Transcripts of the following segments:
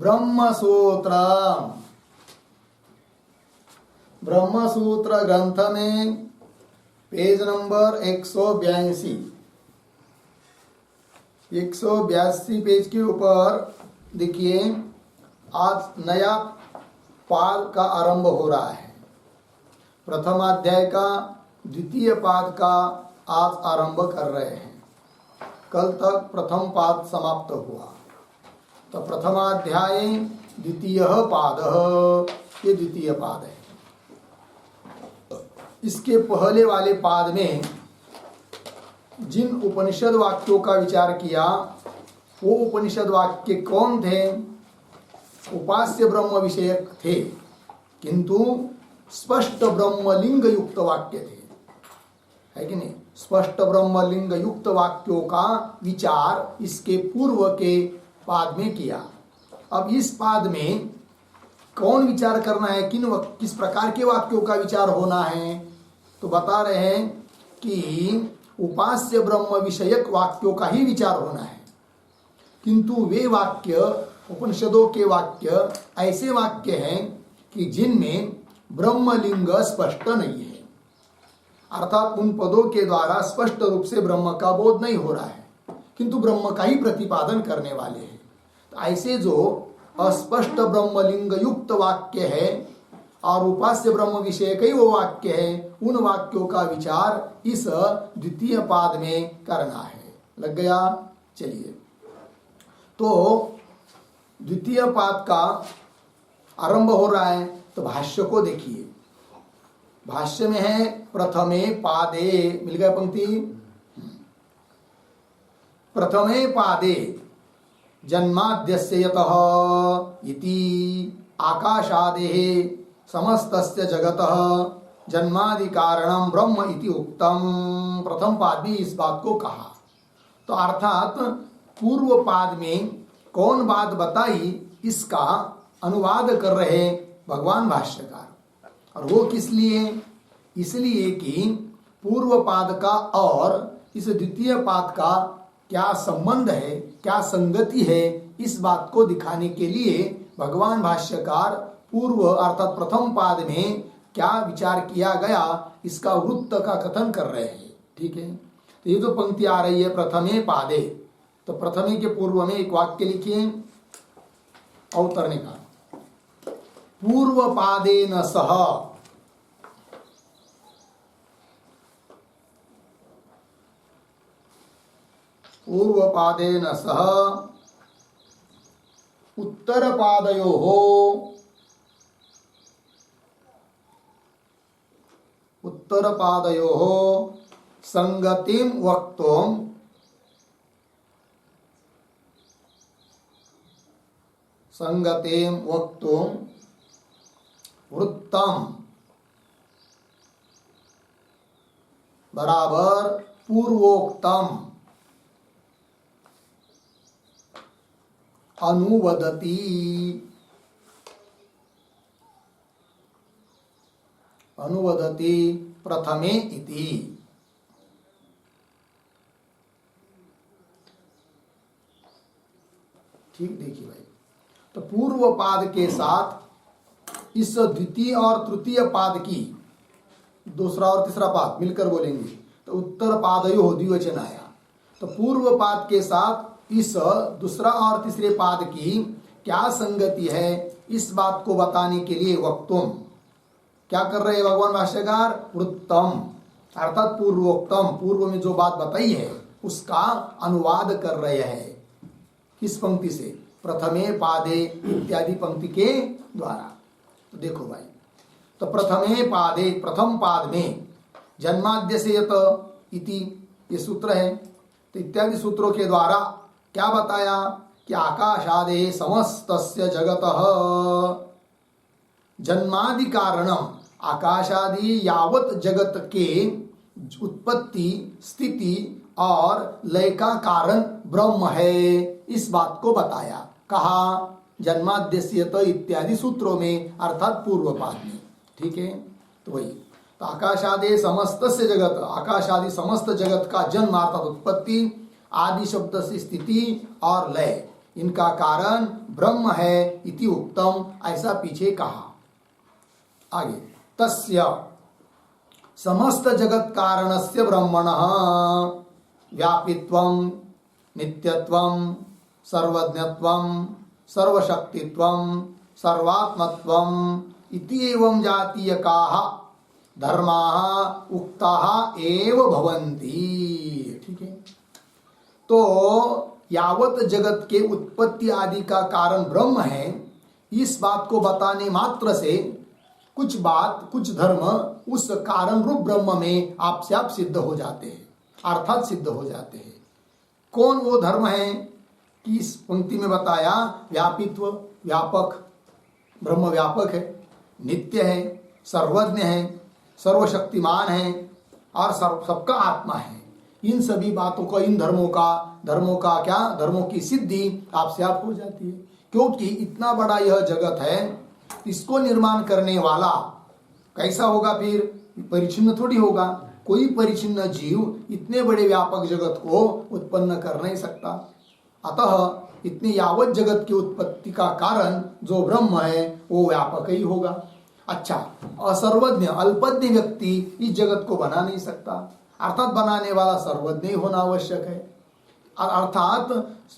ब्रह्मसूत्र ब्रह्मसूत्र ग्रंथ में page number 182 page के ऊपर देखिए, आज नया पाद का आरंभ हो रहा है। प्रथम अध्याय का द्वितीय पाद का आज आरंभ कर रहे हैं। कल तक प्रथम पाद समाप्त हुआ, तो प्रथमाध्याय द्वितीय पाद, ये द्वितीय पाद है। इसके पहले वाले पाद में जिन उपनिषद वाक्यों का विचार किया, वो उपनिषद वाक्य कौन थे? उपास्य ब्रह्म विषयक थे, किंतु स्पष्ट ब्रह्मलिंग युक्त वाक्य थे, है कि नहीं? स्पष्ट ब्रह्मलिंग युक्त वाक्यों का विचार इसके पूर्व के पाद में किया। अब इस पाद में कौन विचार करना है, किस प्रकार के वाक्यों का विचार होना है? तो बता रहे हैं कि उपास्य ब्रह्म विषयक वाक्यों का ही विचार होना है, किंतु वे वाक्य, उपनिषदों के वाक्य ऐसे वाक्य हैं कि जिनमें ब्रह्मलिंग स्पष्ट नहीं है, अर्थात उन पदों के द्वारा स्पष्ट रूप से ब्रह्म का बोध नहीं हो रहा है, किंतु ब्रह्म का ही प्रतिपादन करने वाले हैं। तो ऐसे जो अस्पष्ट ब्रह्मलिंग युक्त वाक्य है और उपास्य ब्रह्म विषय कई वो वाक्य है, उन वाक्यों का विचार इस द्वितीय पाद में करना है। लग गया? चलिए, तो द्वितीय पाद का आरंभ हो रहा है। तो भाष्य को देखिए, भाष्य में है प्रथमे पादे, मिल गया पंक्ति? प्रथमे पादे जन्माद्यस्य यतः इति आकाशादेः समस्तस्य जगतः जन्मादि कारणम ब्रह्म इति उक्तम। प्रथम पाद में इस बात को कहा। तो अर्थात पूर्व पाद में कौन बात बताई, इसका अनुवाद कर रहे भगवान भाष्यकार। और वो किस लिए? इसलिए कि पूर्व पाद का और इस द्वितीय पाद का क्या संबंध है, क्या संगति है, इस बात को दिखाने के लिए भगवान भाष्यकार पूर्व अर्थात प्रथम पाद में क्या विचार किया गया, इसका वृत्त का कथन कर रहे हैं। ठीक है, तो ये जो पंक्ति आ रही है प्रथमे पादे, तो प्रथमे के पूर्व में एक वाक्य लिखिए अवतरने का। पूर्व पादेन सह, पूर्व पादेन सह उत्तर पादयोः, उत्तर पादयोः संगतिं वक्तुं वृत्तम बराबर पूर्वोक्तम अनुवदति। अनुवदति प्रथमे इति। ठीक, देखिए भाई, तो पूर्व पाद के साथ इस द्वितीय और तृतीय पाद की, दूसरा और तीसरा पाद मिलकर बोलेंगे तो उत्तर पादयो द्विवचन आया। तो पूर्व पाद के साथ इस दूसरा और तीसरे पाद की क्या संगति है, इस बात को बताने के लिए वक्तुम क्या कर रहे हैं भगवान भाष्यकार? वृत्तम अर्थात पूर्वोक्तम, पूर्व में जो बात बताई है उसका अनुवाद कर रहे हैं। किस पंक्ति से? प्रथमे पादे इत्यादि पंक्ति के द्वारा। तो देखो भाई, तो प्रथमे पादे, प्रथम पाद में जन्माद्यस्य यत इति ये सूत्र है। तो इत्यादि सूत्रों के द्वारा क्या बताया कि आकाशादे समस्तस्य जगतः जन्मादि कारणम, आकाशादि यावत जगत के उत्पत्ति, स्थिति और लय का कारण ब्रह्म है, इस बात को बताया। कहा? जन्माद्यस्यत इत्यादि सूत्रों में, अर्थात पूर्व पाद में। ठीक है, तो वही, तो आकाशादि समस्तस्य जगत, आकाशादि समस्त जगत का जन्म अर्थात उत्पत्ति, आदि शब्द से स्थिति और लय, इनका कारण ब्रह्म है इति उक्तम, ऐसा पीछे कहा। आगे, तस्य समस्त जगत कारणस्य ब्रह्मणः व्यापित्वं नित्यत्वं सर्वज्ञत्वं सर्वशक्तित्वं सर्वात्मत्वं इति एवं जातीयकाः धर्माः उक्ताः एव भवन्ति। ठीक है, तो यावत जगत के उत्पत्ति आदि का कारण ब्रह्म है, इस बात को बताने मात्र से कुछ धर्म उस कारण रूप ब्रह्म में आपसे आप सिद्ध हो जाते हैं, अर्थात सिद्ध हो जाते हैं। कौन वो धर्म है कि इस पंक्ति में बताया, व्यापित्व, व्यापक, ब्रह्म व्यापक है, नित्य है, सर्वज्ञ है, सर्वशक्तिमान है और सबका आत्मा है। इन सभी बातों का, इन धर्मों का क्या, धर्मों की सिद्धि आपसे आप हो जाती है। क्योंकि इतना बड़ा यह जगत है, इसको निर्माण करने वाला कैसा होगा, फिर परिचिन्न थोड़ी होगा। कोई परिचिन्न जीव इतने बड़े व्यापक जगत को उत्पन्न कर नहीं सकता। अतः इतने यावत जगत की उत्पत्ति का कारण जो ब्रह्म है वो व्यापक ही होगा। अच्छा, असर्वज्ञ अल्पज्ञ व्यक्ति इस जगत को बना नहीं सकता, अर्थात बनाने वाला सर्वज्ञ ही होना आवश्यक है। अर्थात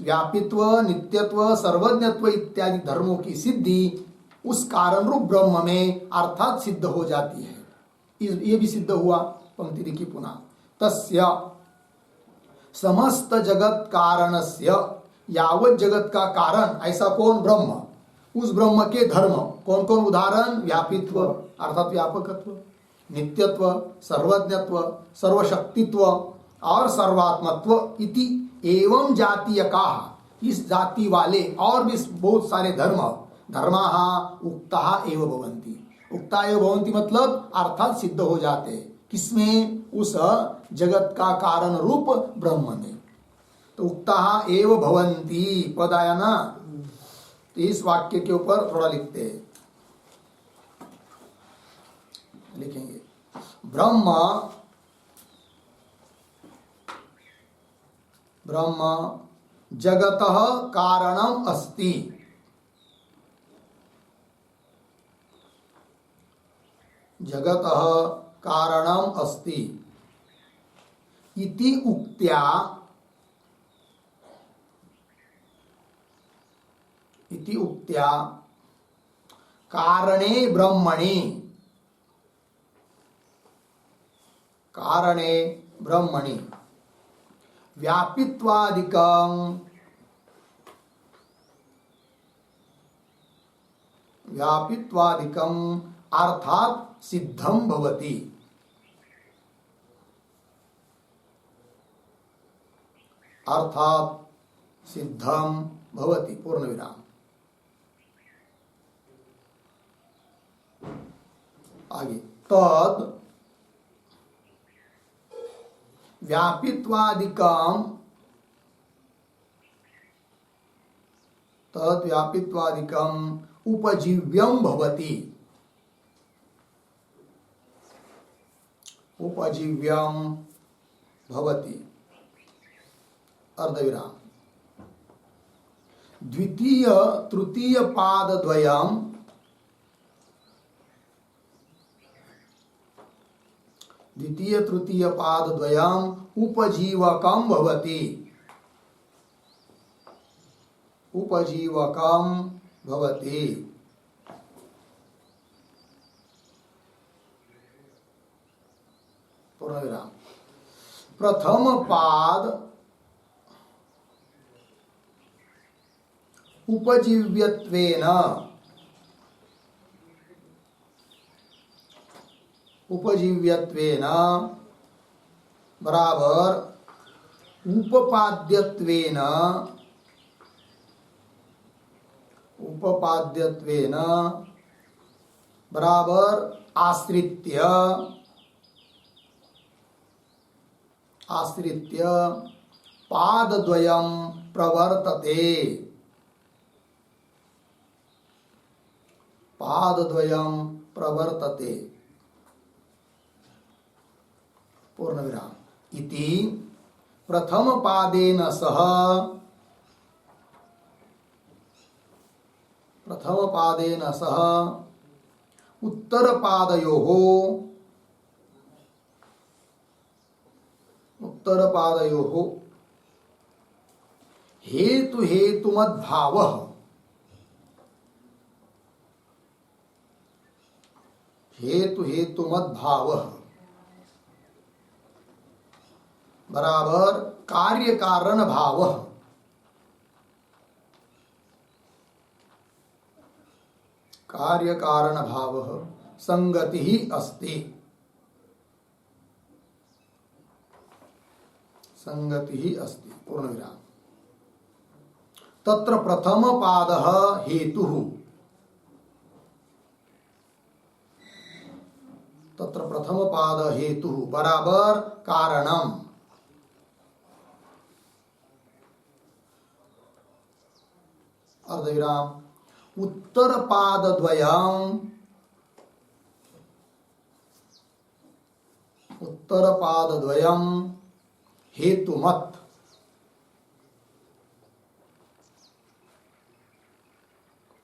व्यापित्व, नित्यत्व, सर्वज्ञत्व इत्यादि धर्मों की सिद्धि उस कारण रूप ब्रह्म में अर्थात सिद्ध हो जाती है। ये भी सिद्ध हुआ। पंक्ति देखिए पुनः, तस्य समस्त जगत कारणस्य, यावत जगत का कारण ऐसा कौन, ब्रह्म, उस ब्रह्म के धर्म कौन कौन, उदाहरण, व्यापित्व अर्थात व्यापकत्व, नित्यत्व, सर्वज्ञत्व, सर्वशक्तित्व और सर्वात्मत्व इति एवं जातीय का, इस जाति वाले और भी बहुत सारे धर्माः उक्ताः एव भवन्ति। उक्ता एव भवन्ति मतलब अर्थात सिद्ध हो जाते। किसमें, उस जगत का कारण रूप ब्रह्म में। तो उक्ताः एव भवन्ति पद आया ना, तो इस वाक्य के ऊपर थोड़ा लिखते हैं, लिखेंगे, ब्रह्म जगतः कारणम अस्ति, जगतः कारणम अस्ति इति उक्त्या कारणे ब्रह्मणि व्यापित्वादिकं अर्थात सिद्धं भवति। अर्थात सिद्धं भवति, पूर्ण विराम। आगे, तद व्यापित्वादिकं उपजीव्यं भवति, अर्धविराम। द्वितीय तृतीय पादद्वयम् द्वितीय तृतीय पादद्वयम् उपजीवकं भवति, पूर्णविराम। प्रथम पाद उपजीव्यत्वेन बराबर उपपाद्यत्वेन बराबर आश्रित्य पादद्वयं प्रवर्तते, पूर्णविराम। इति प्रथम पादेन सह प्रथम पादेन सह उत्तर पादयोः हेतु हेतुमद्भावः बराबर कार्य कारण भावः संगति ही अस्ति। पूर्ण विराम। तत्र प्रथम पादः हेतुः बराबर कारणम। अर्धविराम। उत्तर पादद्वयम्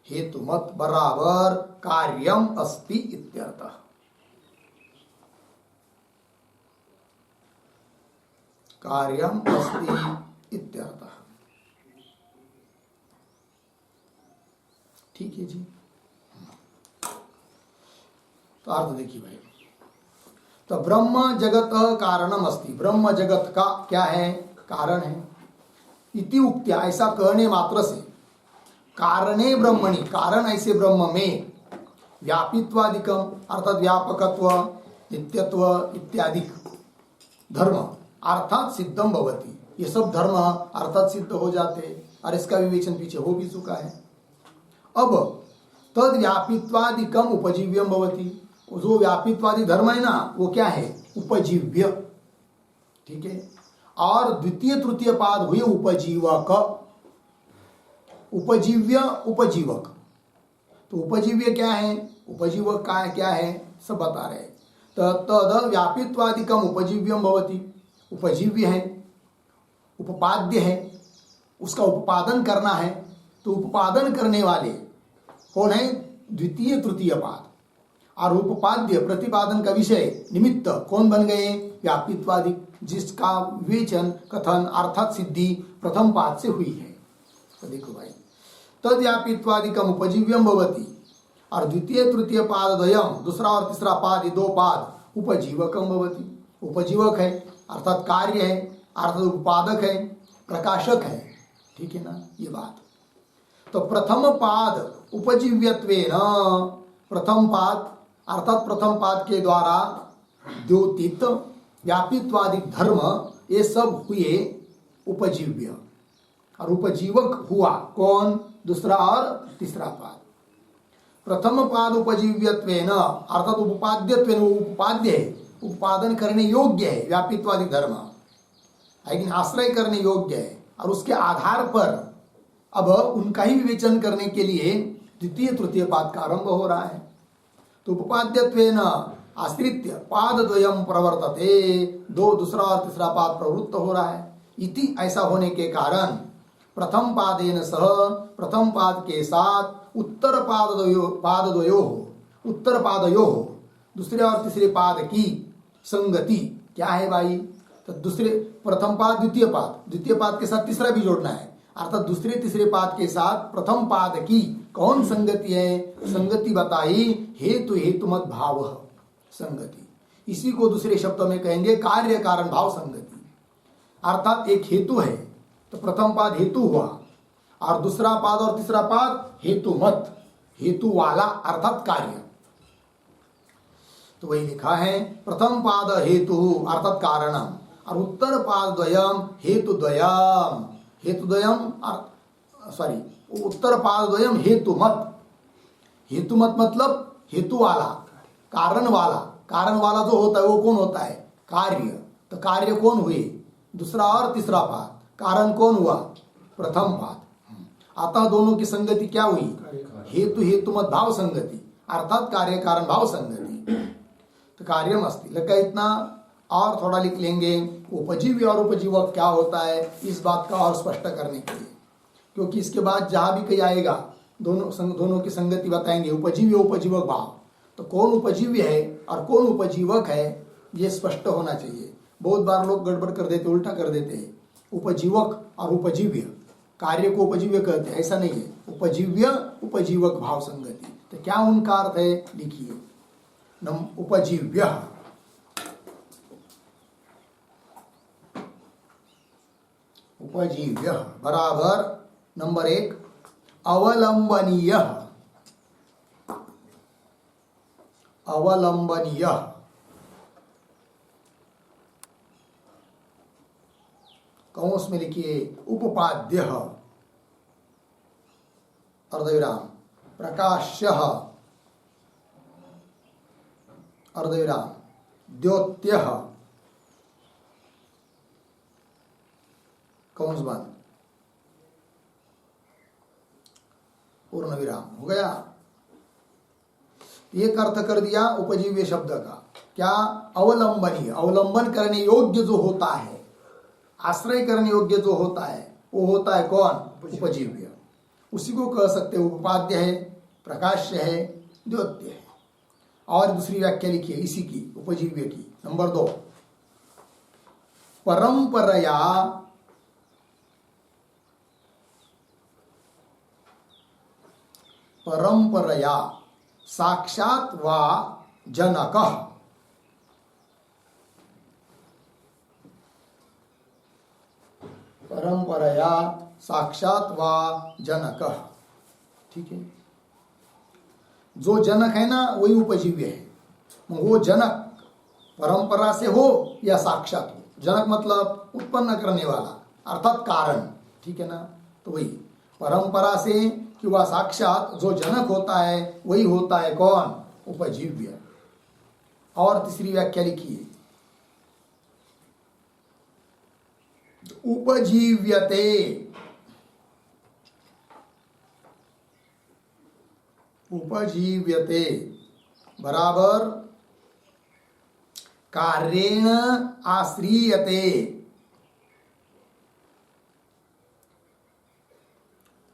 हेतुमत् बराबर कार्यम अस्ति इत्यर्थः। ठीक है जी। तो अर्थ देखिए भाई, तो ब्रह्म जगत कारणम अस्ति, ब्रह्म जगत का क्या है, कारण है। इति उक्त्या, ऐसा कहने मात्र से, कारणे ब्रह्मणि, कारण ऐसे ब्रह्म में, व्यापित्वादिकम अर्थात व्यापकत्व, नित्यत्व इत्यादि धर्म अर्थात सिद्धम भवति, ये सब धर्म अर्थात सिद्ध हो जाते। और इसका विवेचन पीछे हो भी चुका है। अब तद व्यापित्वादिकम उपजीव्यम भवति, जो व्यापित्वादि धर्म है ना, वो क्या है, उपजीव्य। ठीक है। और द्वितीय तृतीय पाद हुए उपजीवक, उपजीव्य उपजीवक। तो उपजीव्य क्या है, उपजीवक का क्या है, सब बता रहे। तद व्यापित्वादिकम उपजीव्यम भवति, उपजीव्य है, उपपाद्य है, उसका उपपादन करना है। तो उपपादन करने वाले कौन है, द्वितीय तृतीय पाद। और उपपाद्य प्रतिपादन का विषय निमित्त कौन बन गए, व्यापित्वादि, जिसका विवेचन कथन अर्थात सिद्धि प्रथम पाद से हुई है। तो देखो भाई, तद व्यापित्वादिकम उपजीव्यम भवति, और द्वितीय तृतीय पाद द्वयम, दूसरा और तीसरा पाद, ये दो पाद उपजीवकम भवति, उपजीवक है अर्थात कार्य है, अर्थात उपादक है, प्रकाशक है। ठीक है ना, ये बात। तो प्रथम पाद उपजीव्यत्वेन, प्रथम पाद अर्थात प्रथम पाद के द्वारा द्योतित व्यापित्वादिक धर्म, ये सब हुए उपजीव्य। और उपजीवक हुआ कौन, दूसरा और तीसरा पाद। प्रथम पाद उपजीव्यत्वेन अर्थात उपपाद्यत्वेन, उपाद्य है, उत्पादन करने योग्य है, व्यापित्वादिक धर्म, लेकिन आश्रय करने योग्य है। और उसके आधार पर अब उनका ही विवेचन करने के लिए द्वितीय तृतीय पाद का आरंभ हो रहा है। तो उपपाद्यत्वेन आश्रित्य पादद्वयम प्रवर्तते, दो दूसरा और तीसरा पाद प्रवृत्त हो रहा है। इति, ऐसा होने के कारण प्रथम पादेन सह, प्रथम पाद के साथ उत्तर पादयो, दूसरे और तीसरे पाद की संगति क्या है भाई। तो दूसरे प्रथम पाद द्वितीय पाद के साथ तीसरा भी जोड़ना है, अर्थात दूसरे तीसरे पाद के साथ प्रथम पाद की कौन संगति है, संगति बताई हेतु हेतुमत भाव संगति। इसी को दूसरे शब्दों में कहेंगे कार्य कारण भाव संगति। अर्थात एक हेतु है तो प्रथम पाद हेतु हुआ, और दूसरा पाद और तीसरा पाद हेतु मत, हेतु वाला अर्थात कार्य। तो वही लिखा है, प्रथम पाद हेतु अर्थात कारणम, और उत्तर पाद द्वयम हेतु द्वयम, उत्तर पाद द्वयम हेतु मत मतलब हेतु वाला, कारण वाला जो होता है वो कौन होता है, कार्य। तो कार्य कौन हुए, दूसरा और तीसरा पाद, कारण कौन हुआ, प्रथम पाद। अतः दोनों की संगति क्या हुई, हेतु हेतुमत भाव संगति, अर्थात कार्य कारण भाव संगति। तो कार्यम अस्ति, लगा इतना। और थोड़ा लिख लेंगे, उपजीव्य और उपजीवक क्या होता है, इस बात का और स्पष्ट करने के लिए, क्योंकि इसके बाद जहां भी कहीं आएगा दोनों की संगति बताएंगे, उपजीव्य उपजीवक भाव। तो कौन उपजीव्य है और कौन उपजीवक है ये स्पष्ट होना चाहिए। बहुत बार लोग गड़बड़ कर देते, उल्टा कर देते हैं। उपजीवक और उपजीव्य, कार्य को उपजीव्य कहते हैं, ऐसा नहीं है। उपजीव्य उपजीवक भाव संगति, तो क्या उनका अर्थ है लिखिए। उपजीव्य उपजीव्य बराबर नंबर 1 अवलंबनीय। अवलंबनीय कौंस में लिखिए उपपाद्य अर्धविराम प्रकाश्य अर्धविराम द्योत्य कौंस बंद पूर्ण विराम हो गया। एक अर्थ कर दिया उपजीव्य शब्द का, क्या अवलंबनीय, अवलंबन करने योग्य जो होता है, आश्रय करने योग्य जो होता है वो होता है कौन, उपजीव्य। उसी को कह सकते हैं उपपाद्य है, प्रकाश्य है, द्योत्य है। और दूसरी व्याख्या लिखिए इसी की उपजीव्य की, नंबर 2 परंपरया परंपरया साक्षात् वा जनकः। परंपरया साक्षात् वा जनकः, ठीक है। जो जनक है ना वही उपजीव्य है। वो जनक परंपरा से हो या साक्षात हो, जनक मतलब उत्पन्न करने वाला अर्थात कारण, ठीक है ना। तो वही परंपरा से कि साक्षात जो जनक होता है वही होता है कौन, उपजीव्य। और तीसरी व्याख्या लिखिए उपजीव्यते उपजीव्यते बराबर कार्येण आश्रीयते।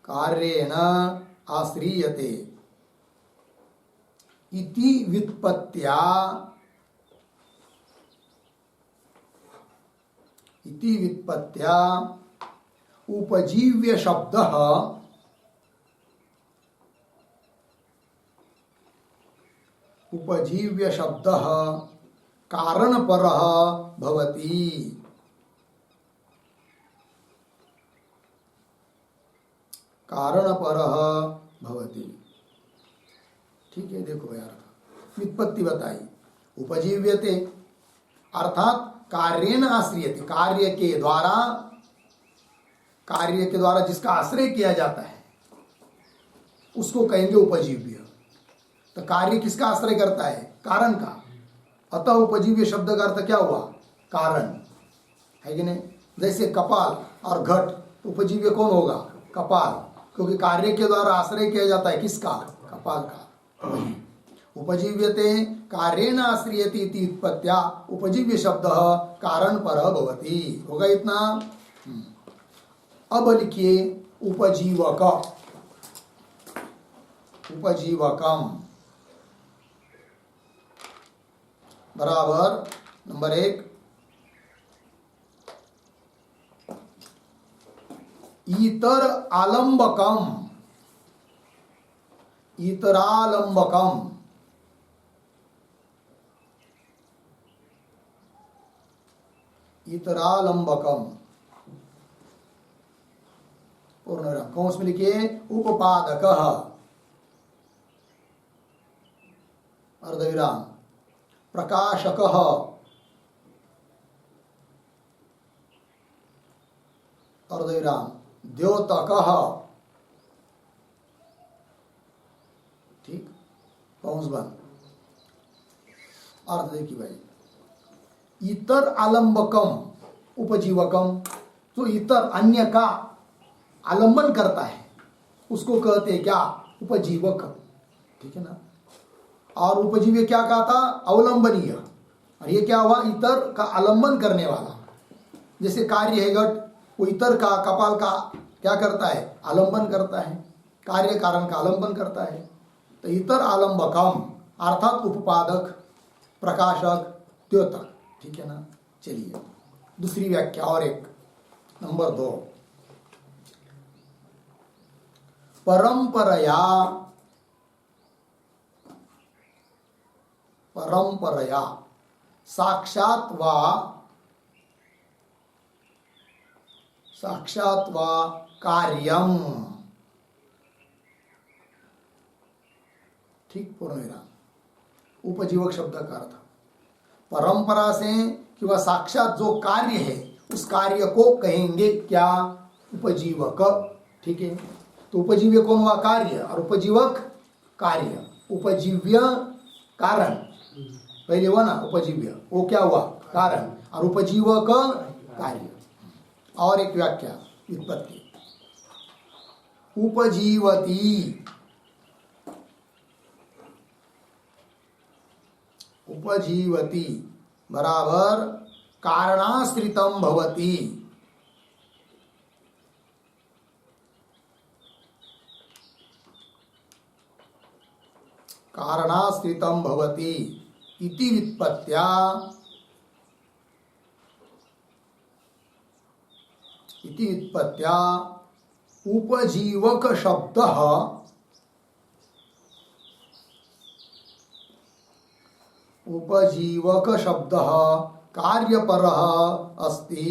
कार्येण आश्रीयते इति व्युत्पत्त्या उपजीव्य शब्दः कारणपरः भवति। कारणपरः भवति, ठीक है। देखो यार व्युत्पत्ति बताई, उपजीव्यते अर्थात कार्येण आश्रियते, कार्य के द्वारा जिसका आश्रय किया जाता है उसको कहेंगे उपजीव्य। तो कार्य किसका आश्रय करता है, कारण का। अतः उपजीव्य शब्द का अर्थ क्या हुआ, कारण, है कि नहीं। जैसे कपाल और घट, तो उपजीव्य कौन होगा, कपाल, क्योंकि कार्य के द्वारा आश्रय किया जाता है किसका, कपाल का। वही उपजीव्यते कार्येण आश्रियते इति उत्पत्त्या उपजीव्य शब्द कारण पर भवति। होगा इतना। अब लिखिए उपजीवक, उपजीवकम बराबर नंबर 1 इतर आलंबकम। इतरालंबकम इतरालंबकम पूर्ण विराम कौंस में लिखिए उपपादकः अर्धविराम प्रकाशकः अर्धविराम द्योतकः, ठीक, कौंस बंद। अर्थ देखिए भाई, इतर आलंबकम उपजीवकम, जो इतर अन्य का आलंबन करता है उसको कहते हैं क्या, उपजीवक, ठीक है ना। और उपजीव्य क्या कहा था, अवलंबनीय। और ये क्या हुआ, इतर का आलंबन करने वाला। जैसे कार्य है घट, वो इतर का, कपाल का क्या करता है, आलंबन करता है। कार्य कारण का आलंबन करता है। तो इतर आलंबकम अर्थात उपपादक, प्रकाशक, द्योतक। ठीक है ना। चलिए दूसरी व्याख्या और एक, नंबर 2, परंपरया, परंपरया साक्षात वा कार्यम। ठीक, पूर्ण विराम। उपजीवक शब्द का अर्थ परंपरा से कि साक्षात जो कार्य है उस कार्य को कहेंगे क्या? उपजीवक। ठीक है। तो उपजीव्य कौन हुआ? कार्य, और उपजीवक कार्य। उपजीव्य कारण पहले हुआ ना, उपजीव्य, वो क्या हुआ? कारण, और उपजीवक कार्य। और एक व्याख्या, व्युत्पत्ति, उपजीवती, उपजीवती बराबर कारणाश्रितम भवति। कारणाश्रितम भवति इति व्युत्पत्त्या, इति व्युत्पत्त्या उपजीवक शब्दः, उपजीवक शब्दः कार्यपरः अस्ति।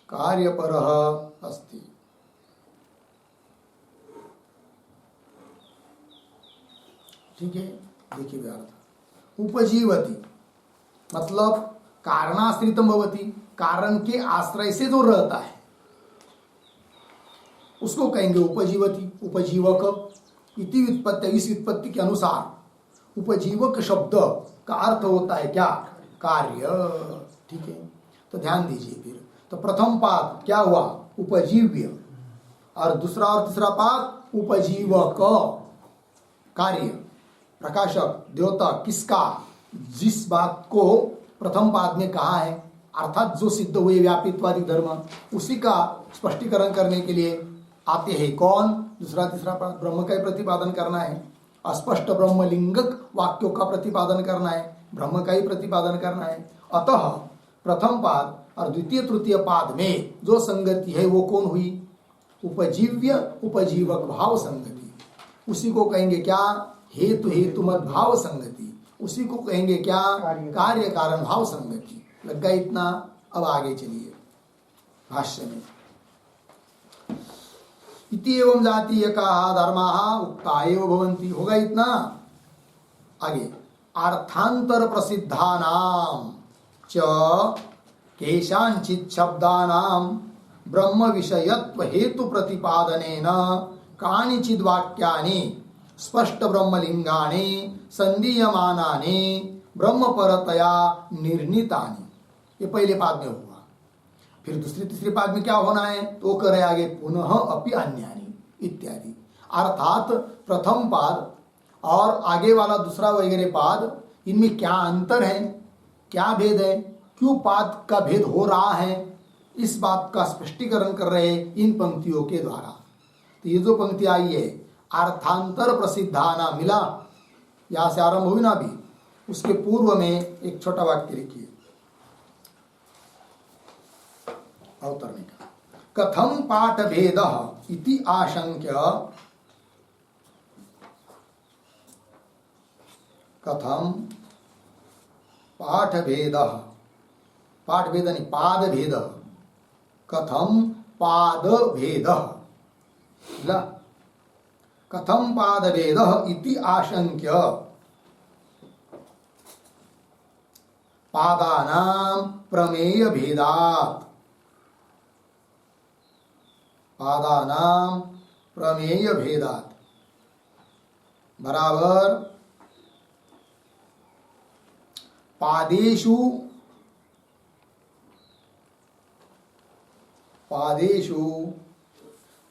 कार्यपरः अस्ति। ठीक है। देखिए अर्थ, उपजीवती मतलब कारणाश्रितम भवति, कारण के आश्रय से जो रहता है उसको कहेंगे उपजीवती, उपजीवक। इति व्युत्पत्ति, इस व्युत्पत्ति के अनुसार उपजीवक शब्द का अर्थ होता है क्या? कार्य। ठीक है। तो ध्यान दीजिए फिर, तो प्रथम पाद क्या हुआ? उपजीव्य, और दूसरा और तीसरा पाद उपजीवक, कार्य, प्रकाशक, द्योतक। किसका? जिस बात को प्रथम पाद में कहा है, अर्थात जो सिद्ध हुए व्यापित्वादी धर्म, उसी का स्पष्टीकरण करने के लिए आते हैं। कौन? दूसरा तीसरा पाद। ब्रह्म का ही प्रतिपादन करना है, अस्पष्ट ब्रह्मलिंगक वाक्यों का प्रतिपादन करना है, ब्रह्म का ही प्रतिपादन करना है। अतः प्रथम पाद और द्वितीय तृतीय पाद में जो संगति है वो कौन हुई? उपजीव्य उपजीवक भाव संगति। उसी को कहेंगे क्या? हेतु हेतु मत भाव संगति। उसी को कहेंगे क्या? कार्य कारण भाव संगति। लग गया इतना? अब आगे चलिए भाष्य में। इति एवं जातीय का धर्माः उक्ता एव भवन्ति। होगा इतना? आगे, अर्थांतर प्रसिद्धानाम च केषांचित् शब्दानाम ब्रह्म विषयत्व हेतु प्रतिपादनेन कानिचिद् वाक्यानि स्पष्ट ब्रह्मलिंगानि संदीयमानानि ब्रह्मपरतया निर्णीतानि। ये पहले पाद में हुआ। फिर दूसरे तीसरे पाद में क्या होना है? तो करे आगे, पुनः अपि अन्यानि इत्यादि। अर्थात प्रथम पाद और आगे वाला दूसरा वगैरह पाद, इनमें क्या अंतर है, क्या भेद है, क्यों पाद का भेद हो रहा है, इस बात का स्पष्टीकरण कर रहे हैं इन पंक्तियों के द्वारा। तो ये जो पंक्ति आई है, अर्थांतर प्रसिद्धाना, मिला, यहां से आरंभ हुई ना अभी, उसके पूर्व में एक छोटा वाक्य लिखिए अवतरने का। कथम पाठ भेद इति आशंक्य, कथम पाठ भेद, पाठ भेद नहीं पाद भेद, कथम पाद भेद, कथम पाद भेद इति आशंक्य पादानां प्रमेय भेदात्, पादानां प्रमेय भेदात् बराबर पादेषु, पादेषु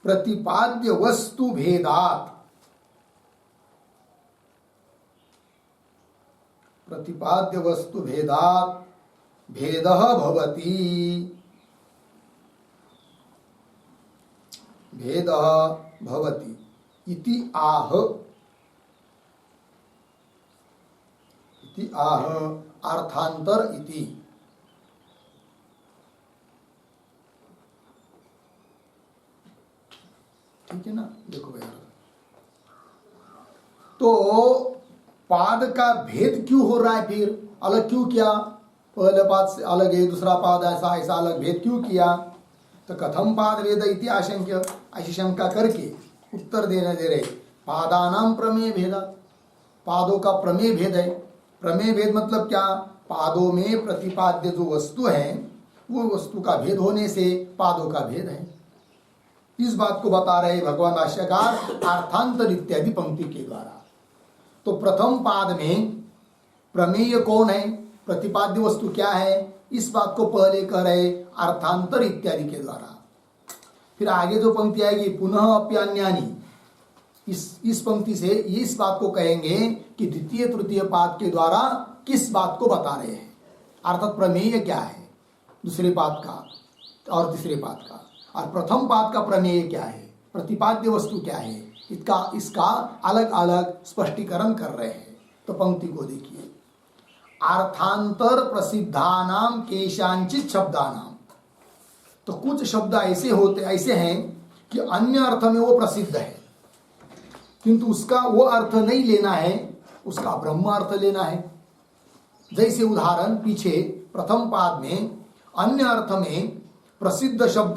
प्रतिपाद्य वस्तु भेदात्, प्रतिपाद्य वस्तु भेदात् भेदः भवति। भेदः भवति इति आह अर्थांतर इति। ठीक है ना, देखो भैया, तो पाद का भेद क्यों हो रहा है, फिर अलग क्यों किया, पहले पाद से अलग है, दूसरा पाद ऐसा ऐसा अलग भेद क्यों किया, तो कथम पाद भेद इति आशंक्य, ऐसी शंका करके उत्तर देने दे रहे, पादानां प्रमेय भेद, पादों का प्रमेय भेद है। प्रमेय भेद मतलब क्या, पादों में प्रतिपाद्य जो वस्तु है वो वस्तु का भेद होने से पादों का भेद है। इस बात को बता रहे भगवान भाष्यकार अर्थांतर इत्यादि पंक्ति के द्वारा। तो प्रथम पाद में प्रमेय कौन है, प्रतिपाद्य वस्तु क्या है, इस बात को पहले कह रहे अर्थांतर इत्यादि के द्वारा। फिर आगे जो पंक्ति आएगी पुनः अप्यान्यानि, इस पंक्ति से इस बात को कहेंगे कि द्वितीय तृतीय पाद के द्वारा किस बात को बता रहे हैं, अर्थात प्रमेय क्या है दूसरे पाद का और तीसरे पाद का, और प्रथम पाद का प्रमेय क्या है, प्रतिपाद्य वस्तु क्या है, इसका अलग अलग स्पष्टीकरण कर रहे हैं। तो पंक्ति को देखिए, अर्थांतर प्रसिद्धानाम केशांचित शब्दानाम, तो कुछ शब्द ऐसे हैं कि अन्य अर्थ में वो प्रसिद्ध है, किंतु उसका वो अर्थ नहीं लेना है, उसका ब्रह्म अर्थ लेना है। जैसे उदाहरण पीछे प्रथम पाद में अन्य अर्थ में प्रसिद्ध शब्द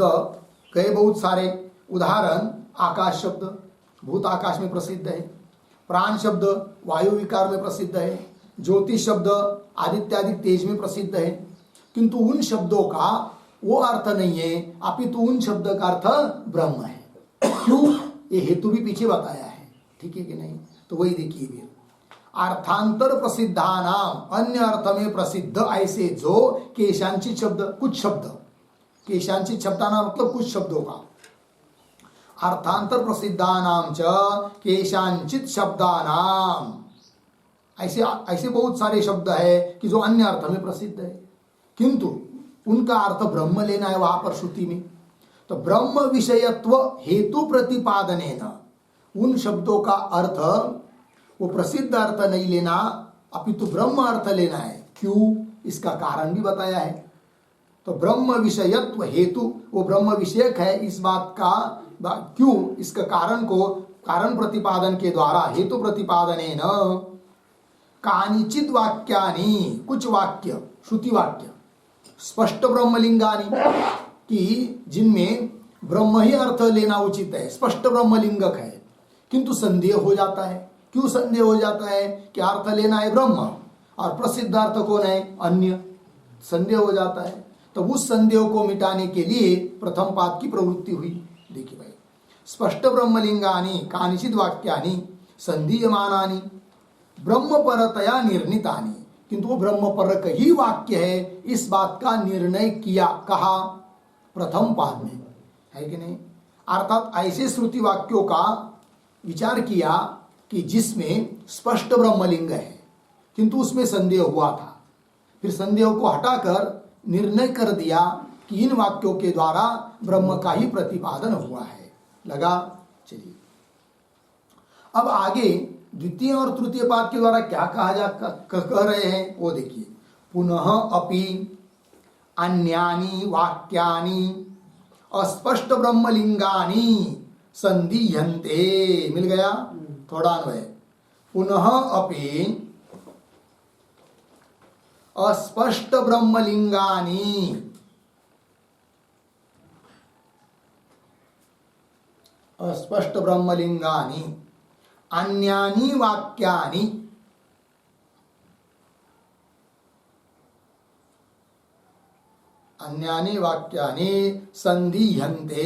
कई बहुत सारे, उदाहरण आकाश शब्द भूत आकाश में प्रसिद्ध है, प्राण शब्द वायु विकार में प्रसिद्ध है, ज्योतिष शब्द आदित्यादि तेज में प्रसिद्ध है, किंतु उन शब्दों का वो अर्थ नहीं है, अपितु उन शब्द का अर्थ ब्रह्म है। क्यों, ये हेतु भी पीछे बताया है, ठीक है कि नहीं, तो वही देखिए भी, अर्थांतर प्रसिद्धानाम, अन्य अर्थ में प्रसिद्ध ऐसे जो केशांचित शब्द, कुछ शब्द, केशांचित शब्दानाम मतलब कुछ शब्दों का, अर्थांतर प्रसिद्धानाम च केशांचित शब्दानाम, ऐसे बहुत सारे शब्द है कि जो अन्य अर्थ में प्रसिद्ध है, किंतु उनका अर्थ ब्रह्म लेना है वहां पर श्रुति में। तो ब्रह्म विषयत्व हेतु प्रतिपादनेन, उन शब्दों का अर्थ वो प्रसिद्ध अर्थ नहीं लेना, अपितु ब्रह्म अर्थ लेना है। क्यों, इसका कारण भी बताया है। तो ब्रह्म विषयत्व हेतु, वो ब्रह्म विषयक है, इस बात का क्यों, इसका कारण को कारण प्रतिपादन के द्वारा, हेतु प्रतिपादनेन कानिचित वाक्यानि, कुछ वाक्य श्रुति वाक्य स्पष्ट ब्रह्मलिंगानि, कि जिनमें ब्रह्म ही अर्थ लेना उचित है, स्पष्ट ब्रह्मलिंगक है, किंतु संदेह हो जाता है। क्यों संदेह हो जाता है कि अर्थ लेना है ब्रह्म और प्रसिद्ध अर्थ कौन है, अन्य, संदेह हो जाता है। तो उस संदेह को मिटाने के लिए प्रथम पाद की प्रवृत्ति हुई। देखिए भाई, स्पष्ट ब्रह्मलिंगानि कानिचित वाक्यानि संधीयमानानि ब्रह्म परतया निर्णीतानि, किंतु वो ब्रह्म परक ही वाक्य है, इस बात का निर्णय किया, कहा प्रथम पाद में, है कि नहीं। अर्थात ऐसे श्रुति वाक्यों का विचार किया कि जिसमें स्पष्ट ब्रह्मलिंग है, किंतु उसमें संदेह हुआ था, फिर संदेह को हटाकर निर्णय कर दिया कि इन वाक्यों के द्वारा ब्रह्म का ही प्रतिपादन हुआ है। लगा, चलिए अब आगे द्वितीय और तृतीय पाद के द्वारा क्या कह रहे हैं वो देखिए। पुनः अपि अन्यानि वाक्यानि अस्पष्ट ब्रह्मलिंगानि संदीयन्ते, मिल गया थोड़ा अन्वय। पुनः अपि अस्पष्ट ब्रह्मलिंगानि, अस्पष्ट ब्रह्मलिंगानि अन्यानि वाक्यानि, अन्यानि वाक्यानि संदीयन्ते,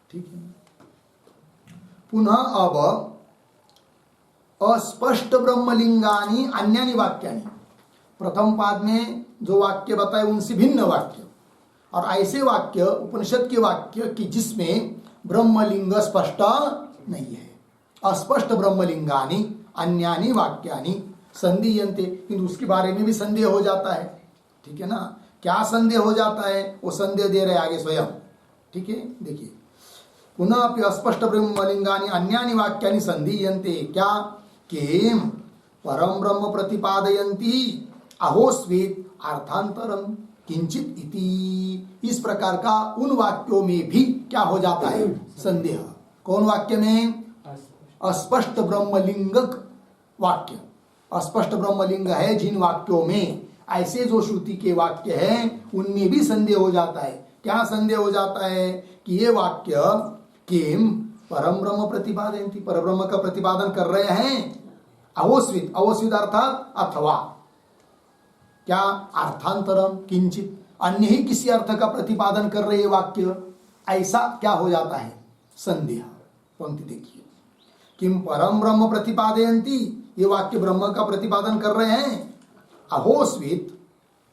ठीक है। पुनः अब अस्पष्ट ब्रह्मलिंगानि अन्यानि वाक्यानि, प्रथम पाद में जो वाक्य बताए उनसे भिन्न वाक्य, और ऐसे वाक्य उपनिषद के वाक्य कि जिसमें ब्रह्मलिंग स्पष्ट नहीं है, अस्पष्ट ब्रह्मलिंगानि अन्यानि वाक्यानि संदीयन्ते, किंतु उसके बारे में भी संदेह हो जाता है, ठीक है ना। क्या संदेह हो जाता है, वो संदेह दे रहे आगे स्वयं। ठीक है, देखिए पुनः अपि अस्पष्ट ब्रह्मलिंगानि अन्यानि वाक्यानि संधीयन्ते क्या किम परम ब्रह्म प्रतिपादयन्ति अहोस्वेत अर्थांतरम किंचित इति। इस प्रकार का उन वाक्यों में भी क्या हो जाता है, संदेह। कौन वाक्य में? अस्पष्ट ब्रह्मलिंगक वाक्य। अस्पष्ट ब्रह्मलिंग है जिन वाक्यों में, ऐसे जो श्रुति के वाक्य हैं उनमें भी संदेह हो जाता है। क्या संदेह हो जाता है कि ये वाक्य किम परम ब्रह्म प्रतिपादयन्ति, परब्रह्म का प्रतिपादन कर रहे हैं, अवोस्वित, अवोस्वित अर्थात अथवा, क्या अर्थांतरम किंचित, अन्य ही किसी अर्थ का प्रतिपादन कर रहे वाक्य, ऐसा क्या हो जाता है, संदेह। पंक्ति देखिए, किम परम ब्रह्म प्रतिपादयन्ति, ये वाक्य ब्रह्म का प्रतिपादन कर रहे हैं, अहोस्वित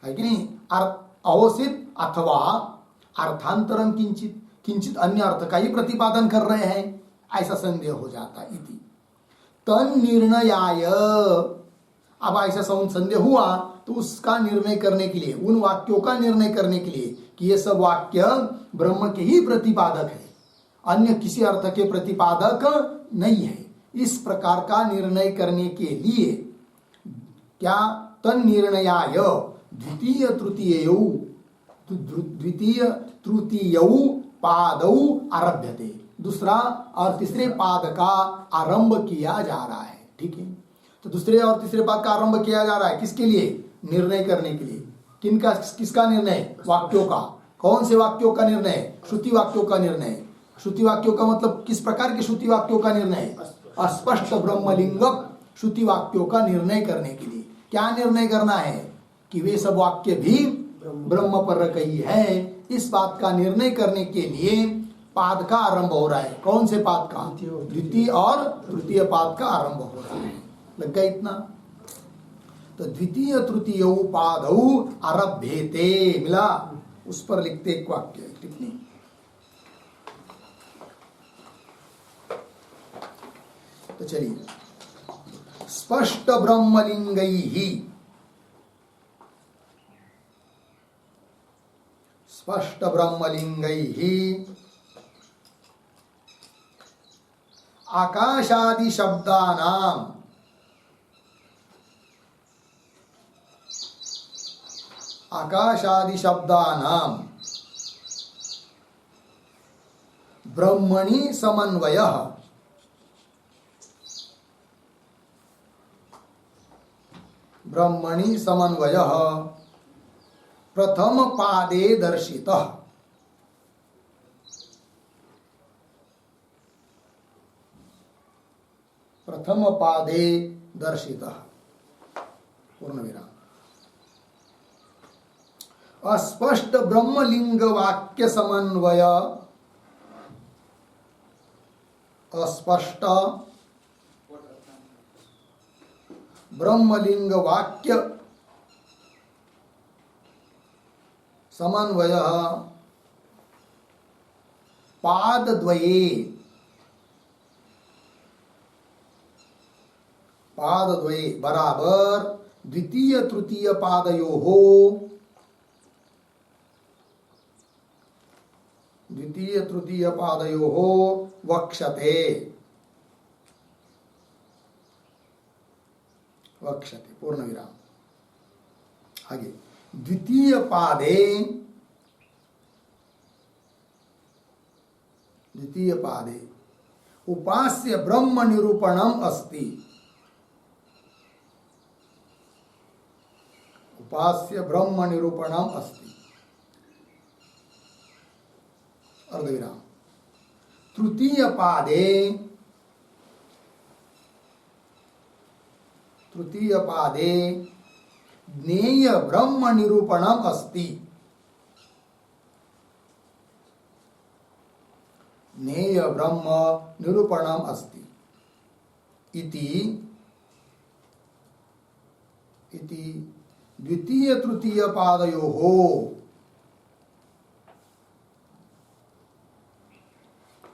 है कि नहीं, अहोस्वित अथवा अर्थांतरम किंचित, किंचित अन्य अर्थ का ही प्रतिपादन कर रहे हैं, ऐसा संदेह हो जाता है। इति तन निर्णयाय, अब ऐसा संदेह हुआ तो उसका निर्णय करने के लिए, उन वाक्यों का निर्णय करने के लिए कि ये सब वाक्य ब्रह्म के ही प्रतिपादक है, अन्य किसी अर्थ के प्रतिपादक नहीं है, इस प्रकार का निर्णय करने के लिए क्या तन निर्णयाय द्वितीय तृतीय पादौ आरभ्यते, दूसरा और तीसरे पाद का आरंभ किया जा रहा है। ठीक है, तो दूसरे और तीसरे पाद का आरंभ किया जा रहा है किसके लिए, निर्णय करने के लिए। किनका, किसका निर्णय, वाक्यों का। कौन से वाक्यों का निर्णय, श्रुति वाक्यों का निर्णय। श्रुति वाक्यों का मतलब किस प्रकार के श्रुति वाक्यों का निर्णय, अस्पष्ट ब्रह्मलिंगक श्रुति वाक्यों का निर्णय करने के लिए। क्या निर्णय करना है कि वे सब वाक्य भी ब्रह्म पर कही है, इस बात का निर्णय करने के लिए पाद का आरंभ हो रहा है। कौन से पाद का, द्वितीय और तृतीय पाद का आरंभ हो रहा है। लग गया इतना। तो द्वितीय तृतीय पादौ आरभ्यते, मिला, उस पर लिखते एक वाक्य, टिप्पणी। तो चलिए, स्पष्ट ब्रह्मलिंगैहि, स्पष्ट ब्रह्मलिंगैहि आकाशादि शब्दानां ब्रह्मणि समन्वयः, ब्रह्मणि समन्वयः प्रथम पादे दर्शितः। प्रथम पादे दर्शितः, पूर्ण विराम। अस्पष्ट ब्रह्मलिंग वाक्य समन्वय, अस्पष्ट ब्रह्मलिंग वाक्य समन्वय पादद्वये, पादद्वये बराबर द्वितीय तृतीय पादयोः, द्वितीय तृतीय पादयोः वक्षते, वक्षते, पूर्ण विराम। आगे द्वितीय पादे, द्वितीय पादे उपास्य ब्रह्म निरूपणम अस्ति, उपास्य ब्रह्म निरूपणम अस्ति, अर्धविराम। तृतीय पादे, तृतीय पादे ज्ञेय ब्रह्म निरूपणम अस्ति, ज्ञेय ब्रह्म निरूपणम अस्ति इति, इति द्वितीय तृतीय पादयोः,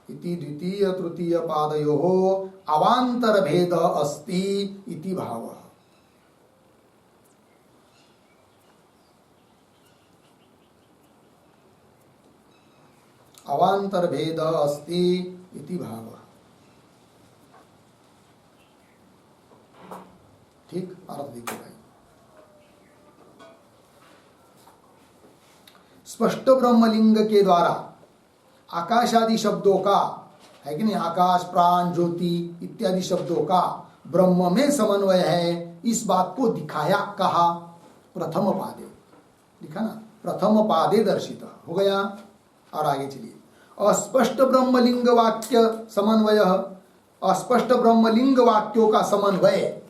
इति द्वितीय तृतीय पादयोः अवान्तर भेद अस्ति इति भावः। अवांतर भेद अस्ति इति भाव। ठीक अर्थ देखिए भाई। स्पष्ट ब्रह्मलिंग के द्वारा आकाश आदि शब्दों का है कि नहीं, आकाश प्राण ज्योति इत्यादि शब्दों का ब्रह्म में समन्वय है, इस बात को दिखाया कहा प्रथम पादे, लिखा ना, प्रथम पादे दर्शित हो गया। और आगे चलिए, अस्पष्ट ब्रह्मलिंग वाक्य समन्वय, अस्पष्ट ब्रह्मलिंग वाक्यों का समन्वय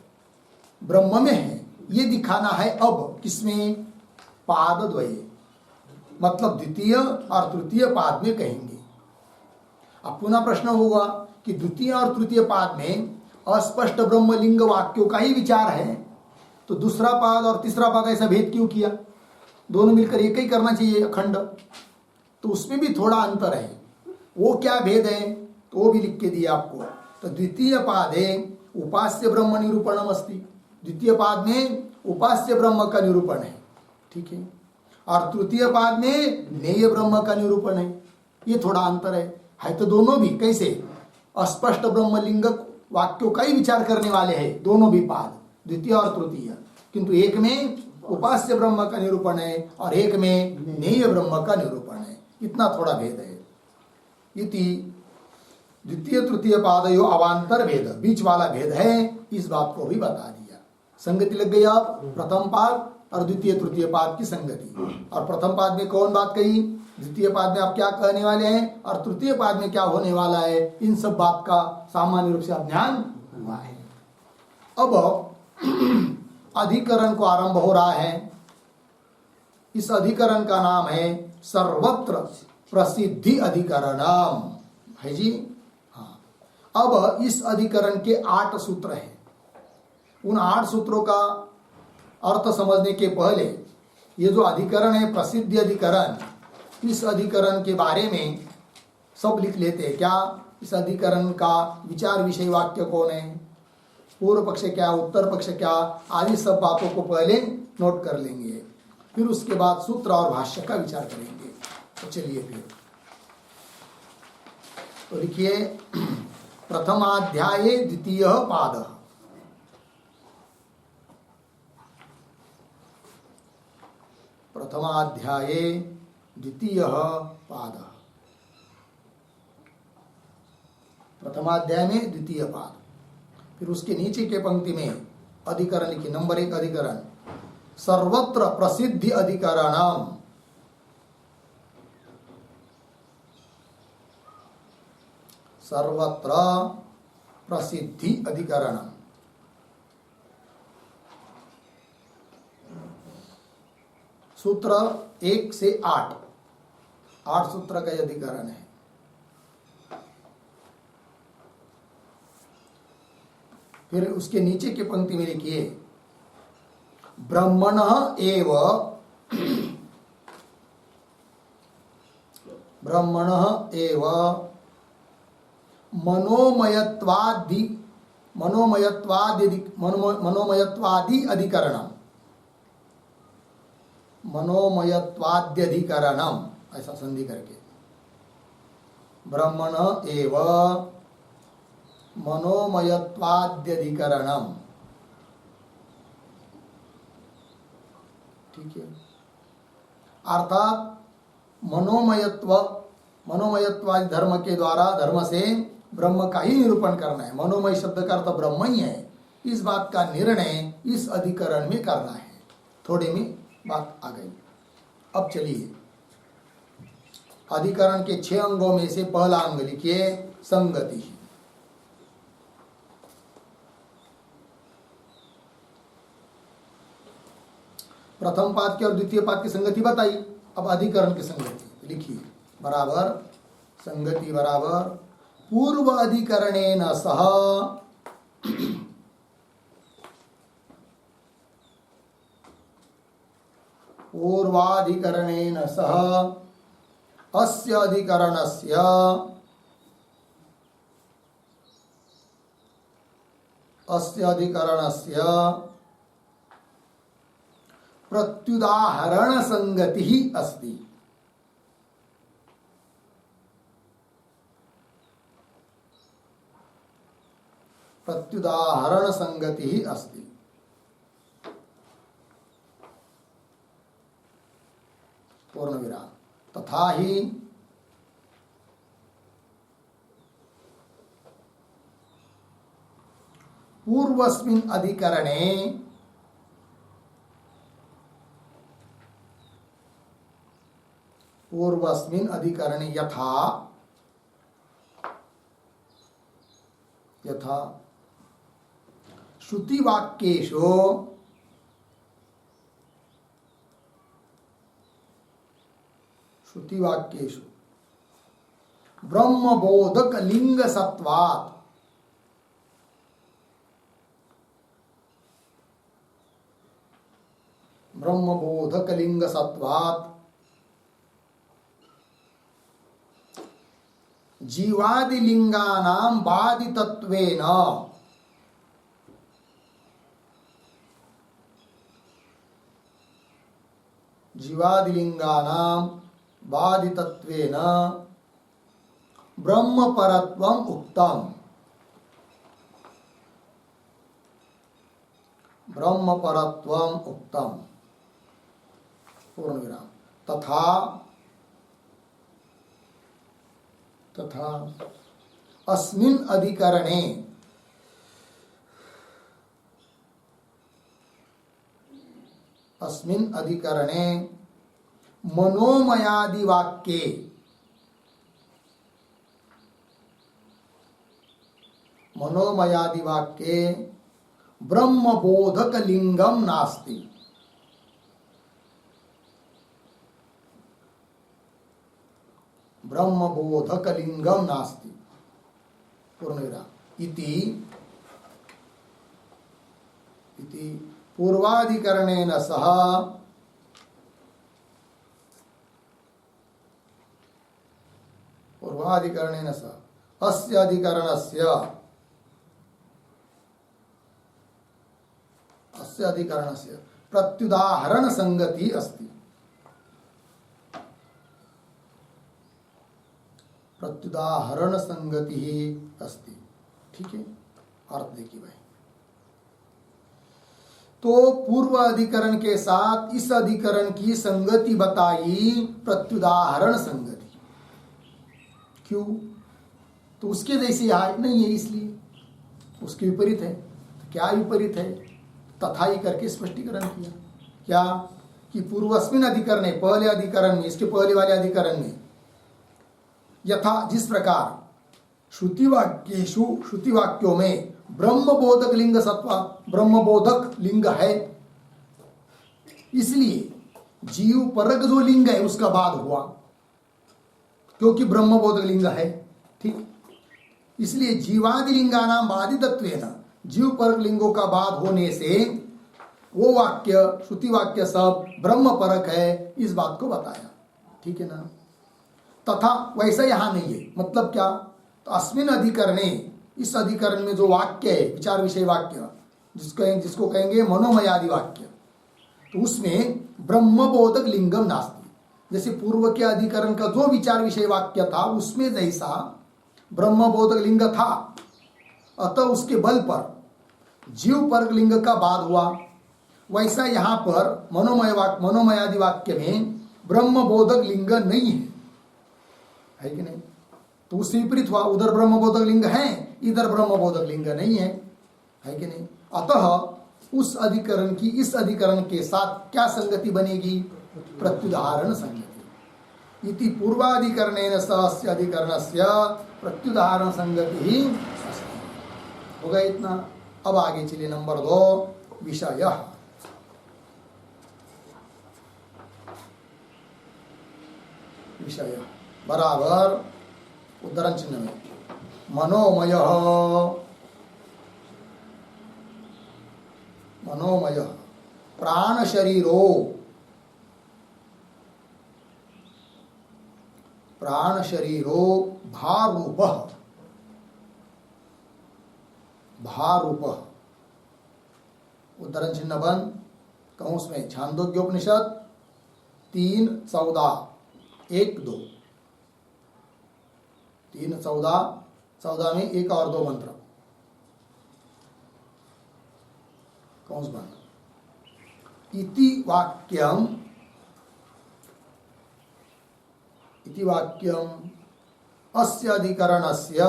ब्रह्म में है, ये दिखाना है अब किसमें, पाद द्वये, मतलब द्वितीय और तृतीय पाद में कहेंगे। अब पुनः प्रश्न होगा कि द्वितीय और तृतीय पाद में अस्पष्ट ब्रह्मलिंग वाक्यों का ही विचार है, तो दूसरा पाद और तीसरा पाद ऐसा भेद क्यों किया, दोनों मिलकर एक ही करना चाहिए अखंड, तो उसमें भी थोड़ा अंतर है। वो क्या भेद है तो वो भी लिख के दिया आपको। तो द्वितीय पादे उपास्य ब्रह्म निरूपणम अस्ति, द्वितीय पाद में उपास्य ब्रह्म का निरूपण है, ठीक है, और तृतीय पाद में नेय ब्रह्म का निरूपण है, ये थोड़ा अंतर है तो दोनों भी कैसे अस्पष्ट ब्रह्मलिंग वाक्यों का ही विचार करने वाले हैं, दोनों भी पाद द्वितीय और तृतीय, किंतु एक में उपास्य ब्रह्म का निरूपण है और एक में नेय ब्रह्म का निरूपण है, इतना थोड़ा भेद है। इति द्वितीय तृतीय पादयो अवांतर भेद, बीच वाला भेद है, इस बात को भी बता दिया। संगति लग गई आप, प्रथम पाद और द्वितीय तृतीय पाद की संगति। और प्रथम पाद में कौन बात कही, द्वितीय पाद में आप क्या कहने वाले हैं और तृतीय पाद में क्या होने वाला है, इन सब बात का सामान्य रूप से आप ध्यान हुआ है। अब अधिकरण को आरंभ हो रहा है। इस अधिकरण का नाम है सर्वत्र प्रसिद्धि अधिकरणम, है जी। हाँ, अब इस अधिकरण के 8 सूत्र हैं। उन 8 सूत्रों का अर्थ समझने के पहले ये जो अधिकरण है प्रसिद्धि अधिकरण, इस अधिकरण के बारे में सब लिख लेते हैं। क्या इस अधिकरण का विचार विषय वाक्य कौन है, पूर्व पक्ष क्या, उत्तर पक्ष क्या, आदि सब बातों को पहले नोट कर लेंगे, फिर उसके बाद सूत्र और भाष्य का विचार करेंगे। तो चलिए फिर तो लिखिए, प्रथमाध्याये द्वितीय पाद, प्रथमाध्याये द्वितीय पाद, प्रथमाध्याय में द्वितीय पाद, फिर उसके नीचे के पंक्ति में अधिकरण लिखिए, नंबर 1 अधिकरण सर्वत्र प्रसिद्धि अधिकरणम, सर्वत्र प्रसिद्धि अधिकरणम। सूत्र 1 से 8 सूत्र का अधिकरण है। फिर उसके नीचे के पंक्ति में लिखिए, ब्रह्मणः एव, ब्रह्मणः एव मनोमयत्वादि अधिकरणम, मनोमयत्वाद्यधिकरणम, ऐसा संधि करके, ब्रह्मणः एव मनोमयत्वाद्यधिकरणम, ठीक है। अर्थात मनोमयत्वादि धर्म के द्वारा, धर्म से ब्रह्म का ही निरूपण करना है। मनोमय शब्द का अर्थ ब्रह्म ही है, इस बात का निर्णय इस अधिकरण में करना है। थोड़े में बात आ गई। अब चलिए, अधिकरण के 6 अंगों में से पहला अंग लिखिए, संगति। प्रथम पाद की और द्वितीय पाद की संगति बताई, अब अधिकरण की संगति लिखिए, बराबर संगति बराबर पूर्व अधिकरणेन सह पूर्वाधिकरणेन सह अस्य अधिकरणस्य प्रत्युदाहरण संगति ही अस्ति। प्रत्युदाहरण संगति ही अस्ति। पूर्ण विराम। तथा ही पूर्वस्मिन् अधिकरणे यथा श्रुतिवाक्येषु ब्रह्मबोधक लिंग सत्वात् जीवादिलिंगानां बाधितत्वेन ब्रह्मपरत्वम् उक्तम्। पूर्ण विराम। तथा अस्मिन् अधिकरणे मनोमयादि वाक्ये ब्रह्मबोधक लिंगम नास्ति। पूर्ण विराम। इति पूर्वाधिकरणेन सह अस्य अधिकरणस्य प्रत्युदाहरण संगति अस्ति। ठीक है, अर्थ देखिए भाई। तो पूर्व अधिकरण के साथ इस अधिकरण की संगति बताई, प्रत्युदाहरण संगति। क्यों? तो उसके जैसी यहां नहीं है, इसलिए उसके विपरीत है। क्या विपरीत है? तथा ही करके स्पष्टीकरण किया। क्या कि पूर्वस्मिन अधिकरण, पहले अधिकरण में, इसके पहले वाले अधिकरण में, यथा जिस प्रकार श्रुतिवाक्यों में ब्रह्मबोधक लिंग सत्वा, ब्रह्मबोधक लिंग है, इसलिए जीव परक जो लिंग है उसका बाद हुआ, क्योंकि ब्रह्मबोधक लिंग है। ठीक, इसलिए जीवादि लिंगानां बाधितत्वेन, जीव परक लिंगों का बाद होने से वो वाक्य, श्रुति वाक्य सब ब्रह्म परक है, इस बात को बताया। ठीक है ना? तथा वैसा यहां नहीं है। मतलब क्या? तो अस्मिन अधिकरणे, इस अधिकरण में जो वाक्य है, विचार विषय वाक्य, जिसको कहेंगे मनोमयादि वाक्य, तो उसमें ब्रह्मबोधक लिंगम नास्ति। जैसे पूर्व के अधिकरण का जो विचार विषय वाक्य था, उसमें जैसा ब्रह्मबोधक लिंग था, अतः उसके बल पर जीव परक लिंग का बाद हुआ, वैसा यहां पर मनोमयादि वाक्य में ब्रह्मबोधक लिंग नहीं है कि नहीं? तो उससे विपरीत हुआ। उधर ब्रह्मबोधक लिंग है, इधर ब्रह्मबोधक लिंग नहीं है कि नहीं? अतः उस अधिकरण की इस अधिकरण के साथ क्या संगति बनेगी? प्रत्युदाहरण संगति। इति पूर्वाधिकरणेन सह अधिकरणस्य प्रत्युदाहरण संगति ही हो गया। इतना। अब आगे चलिए नंबर 2, विषय। बराबर उद्धरण चिन्ह में मनोमय प्राण शरीरो भारूप। उद्धरण चिन्ह बंद, कंस में छांदोग्योपनिषद 3:14, 1-2, 3:14 में 1 और 2 मंत्र। कंस बंद। इति वाक्यम अस्य अधिकरणस्य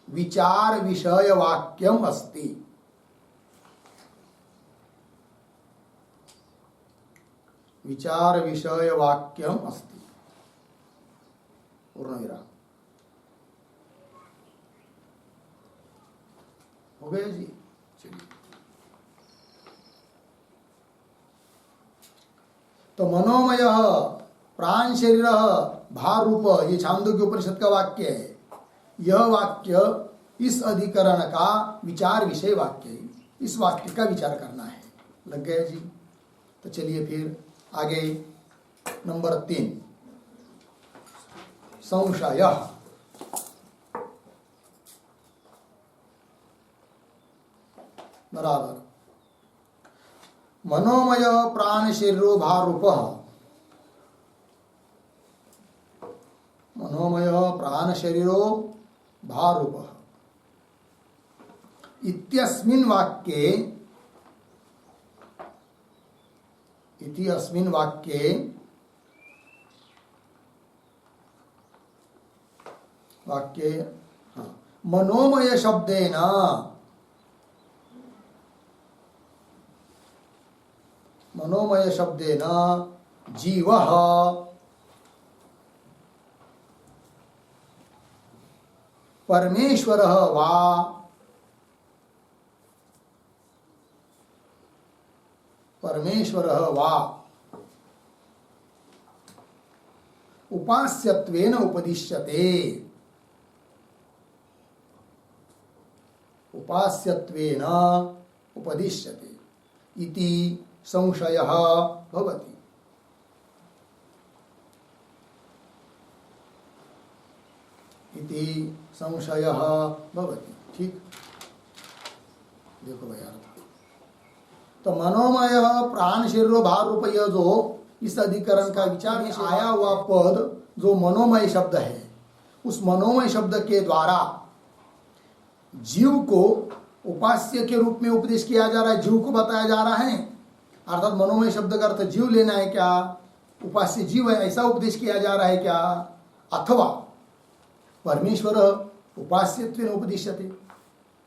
विचार विषय वाक्यम अस्ति। विचार विषय वाक्यम अस्ति। पूर्णविराम। हो गया जी। चलिए, तो मनोमय प्राण शरीर भार रूप, ये छांदोग्य उपनिषद का वाक्य है। यह वाक्य इस अधिकरण का विचार विषय वाक्य है। इस वाक्य का विचार करना है। लग गया जी। तो चलिए फिर आगे नंबर 3, संशय। बराबर। मनोमय प्राण शरीरो भार रूप, मनोमय प्राण शरीरो भार रूप इत्यस्मिन् वाक्ये, इति अस्मिन् वाक्ये मनोमय शब्देन जीवः परमेश्वरः वा उपास्यत्वेन उपदिश्यते। इति संशयः भवति। ठीक। देखो भैया, तो मनोमय प्राण शरीरो भार रूप, यह जो इस अधिकरण का विचार में आया हुआ पद जो मनोमय शब्द है, उस मनोमय शब्द के द्वारा जीव को उपास्य के रूप में उपदेश किया जा रहा है। जीव को बताया जा रहा है, अर्थात मनोमय शब्द का अर्थ जीव लेना है क्या, उपास्य जीव है, ऐसा उपदेश किया जा रहा है क्या, अथवा परमेश्वर उपास्यत्वेन उपदिश्यते,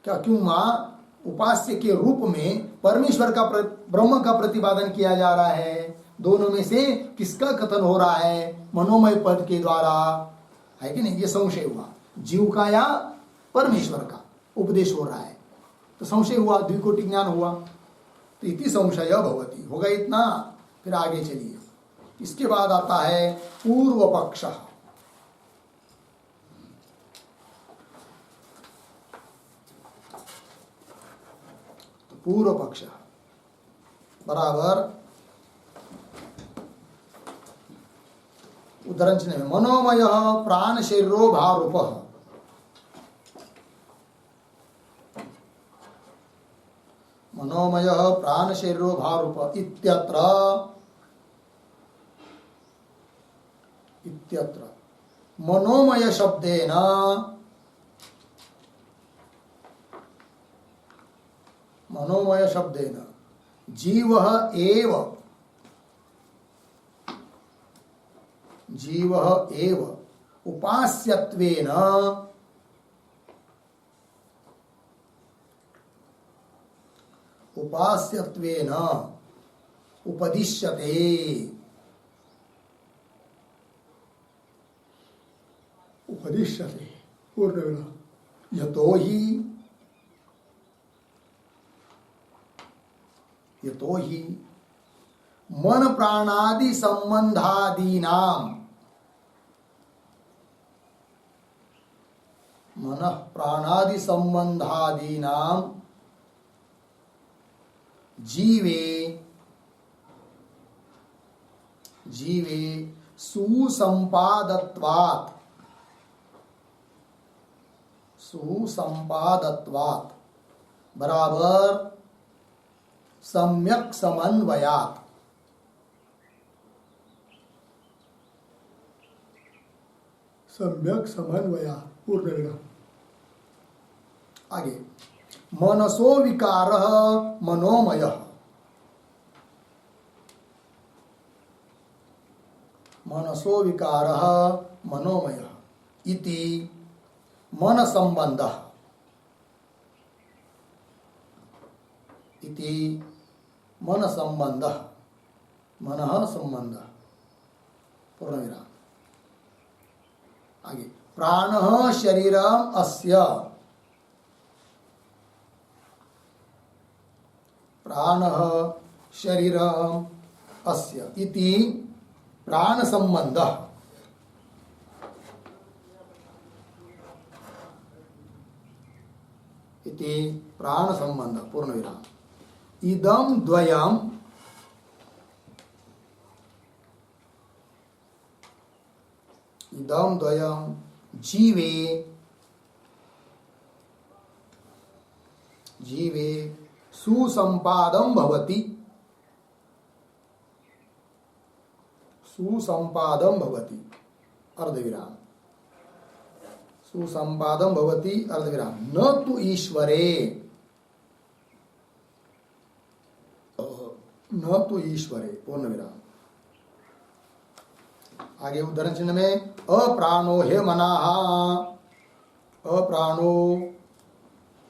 क्या क्यों माँ उपास्य के रूप में परमेश्वर का ब्रह्म का प्रतिपादन किया जा रहा है। दोनों में से किसका कथन हो रहा है, मनोमय पद के द्वारा, है कि नहीं। ये संशय हुआ, जीव का या परमेश्वर का उपदेश हो रहा है, तो संशय हुआ, द्विकोटि ज्ञान हुआ। तो इति संशय भवति। होगा इतना। फिर आगे चलिए, इसके बाद आता है पूर्व पक्ष। पूर्व पक्ष बराबर उदाहरण चिन्ह में मनोमय प्राण शरीरो भार रूप, मनोमय प्राण शरीरो भार रूप इत्यत्र मनोमय शब्देन जीवः एव उपास्यत्वेन उपदिश्यते। यतो ही मन प्राणादि संबंधादीनाम, जीवे सुसंपादत्वात् बराबर सम्यक समन्वयात्, सम्यक समन्वया पूर्ण रहेगा। आगे मनसो विकार मनोमय, मनसो विकार मनोमय इति मन संबंध, इति मन संबंध, मनः संबंध पूर्ण विराम। आगे प्राणः शरीरम अस्य, प्राणः शरीरम अस्य इति प्राण संबंध, इति प्राण संबंध पूर्ण विराम। इदं द्वयम् इदं द्वयं जीवे जीवे सुसंपादं भवति, सुसंपादं भवति अर्धविराम, सुसंपादं भवति अर्धविराम। न तु ईश्वरे, न तु ईश्वरे पूर्ण विराम। आगे उदाहरण चिन्ह में अप्राणो ह्यमनाः, अप्राणो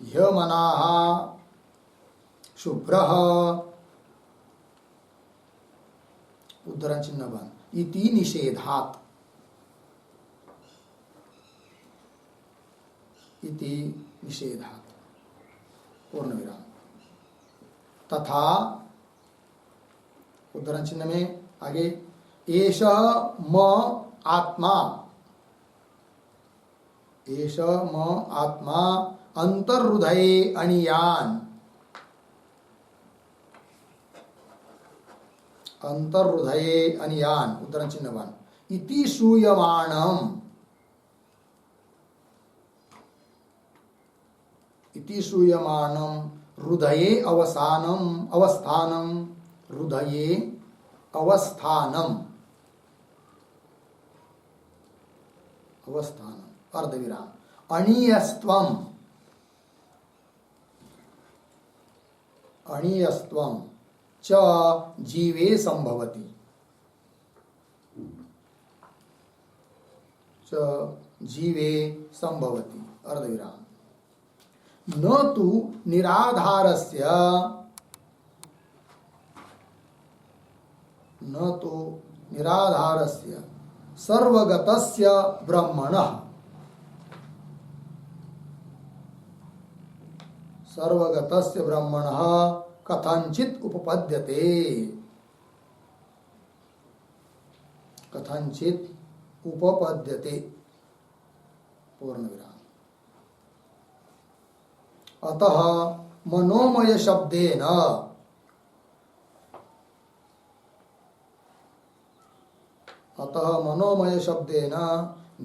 ह्यमनाः शुभ्रः उदाहरण चिन्ह बन इति निषेधात्, इति निषेधात् पूर्ण विराम। तथा उदाहरण चिन्ह में आगे एष म आत्मा, एष म आत्मा अंतर्हृदये अणियान्, अंतर्हृदये अणियान् उदाहरण चिन्हवान इति श्रूयमाणम्, इति श्रूयमाणम् हृदये अवसानम् अवस्थानम्, हृदये अवस्थानम् अवस्थानम् अर्धविराम। अणीयस्त्वम्, अणीयस्त्वम् च जीवे संभवति, च जीवे संभवति अर्धविराम। न तु निराधारस्य, न तु निराधारस्य सर्वगतस्य ब्रह्मणः, सर्वगतस्य ब्रह्मणः कथंचित उपपद्यते, कथंचित उपपद्यते पूर्ण विराम। अतः मनोमय शब्देन, अतः मनोमय शब्देन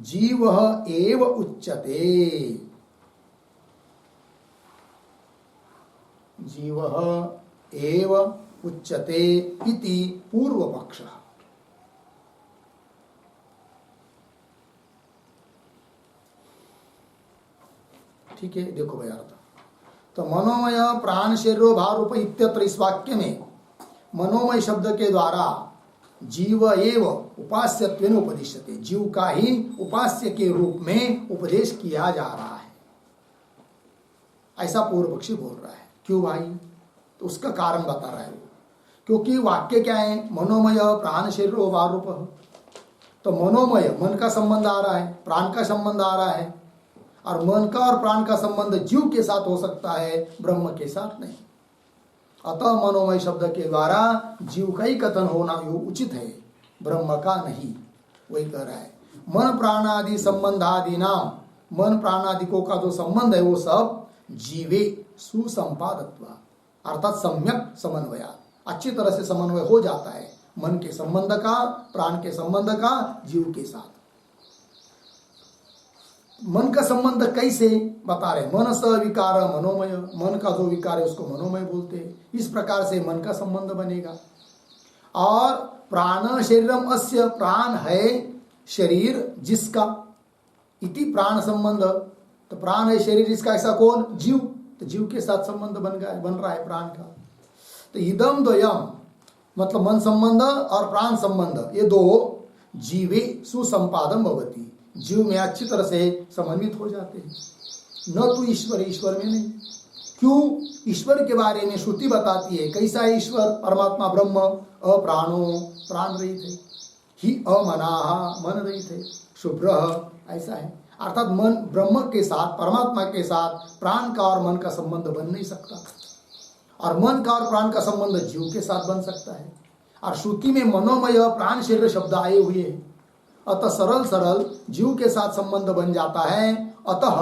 जीवः एव उच्यते, जीवः एव उच्यते इति पूर्व पक्षः। ठीक है, देखो भाई अर्थ। तो मनोमय प्राण शरीरो भाव रूप इत्यत्र इस वाक्य में मनोमय शब्द के द्वारा जीव एव उपास्यत्वेन उपदिश्यते, जीव का ही उपास्य के रूप में उपदेश किया जा रहा है, ऐसा पूर्व पक्षी बोल रहा है। क्यों भाई? तो उसका कारण बता रहा है वो, क्योंकि वाक्य क्या है, मनोमय प्राण शरीरो भाव रूप। तो मनोमय मन का संबंध आ रहा है, प्राण का संबंध आ रहा है, और मन का और प्राण का संबंध जीव के साथ हो सकता है, ब्रह्म के साथ नहीं। अतः मनोमय शब्द के द्वारा जीव का ही कथन होना उचित है, ब्रह्म का नहीं। वही कह रहा है मन प्राणादि संबंधादि नाम, मन प्राणादिकों का जो संबंध है वो सब जीवे सुसंपादत्व अर्थात सम्यक समन्वया, अच्छी तरह से समन्वय हो जाता है मन के संबंध का, प्राण के संबंध का जीव के साथ। मन का संबंध कैसे बता रहे, मन स विकार मनोमय, मन का जो विकार है उसको मनोमय बोलते हैं। इस प्रकार से मन का संबंध बनेगा। और प्राण शरीरम अस्य, प्राण है शरीर जिसका, इति प्राण संबंध, तो प्राण है शरीर, इसका ऐसा कौन? जीव। तो जीव के साथ संबंध बन रहा है प्राण का। तो इदम द्वयम मतलब मन संबंध और प्राण संबंध, ये दो जीवे सुसंपादम भवती, जीव में अच्छी तरह से समन्वित हो जाते हैं। न तो ईश्वर, ईश्वर में नहीं। क्यों? ईश्वर के बारे में श्रुति बताती है। कैसा है ईश्वर? परमात्मा ब्रह्म अप्राणो, प्राण रहित है, ही अमनाहा, मन रहित है, शुभ्र, ऐसा है। अर्थात मन ब्रह्म के साथ, परमात्मा के साथ प्राण का और मन का संबंध बन नहीं सकता, और मन का और प्राण का संबंध जीव के साथ बन सकता है। और श्रुति में मनोमय प्राण शरीर शब्द आए हुए हैं, अतः सरल सरल जीव के साथ संबंध बन जाता है। अतः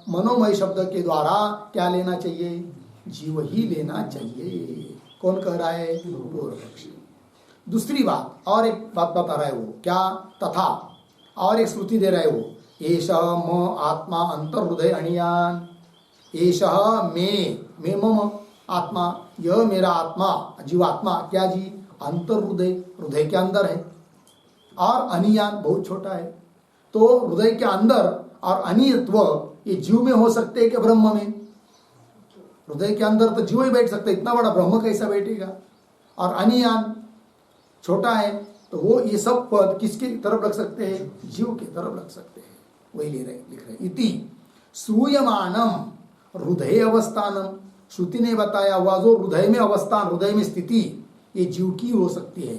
मनोमय शब्द के द्वारा क्या लेना चाहिए? जीव ही लेना चाहिए। कौन कह रहा है? पूर्व पक्षी। दूसरी बात, और एक बात बता रहा है वो, क्या? तथा, और एक श्रुति दे रहा है वो, एष म आत्मा अंतर्हृदय अणियान, एष मे मम आत्मा, यह मेरा आत्मा, जीवात्मा, क्या जी? अंतर्हृदय, हृदय के अंदर है, और अनियान बहुत छोटा है। तो हृदय के अंदर और अनियत्व ये जीव में हो सकते हैं कि ब्रह्म में? हृदय के अंदर तो जीव ही बैठ सकते, इतना बड़ा ब्रह्म कैसा बैठेगा? और अनियान छोटा है, तो वो ये सब पद किसकी तरफ लग सकते हैं? जीव की तरफ लग सकते हैं। वही लिख रहे इति सूयमानम हृदय अवस्थानम, श्रुति ने बताया हुआ जो हृदय में अवस्थान, हृदय में स्थिति, ये जीव की हो सकती है।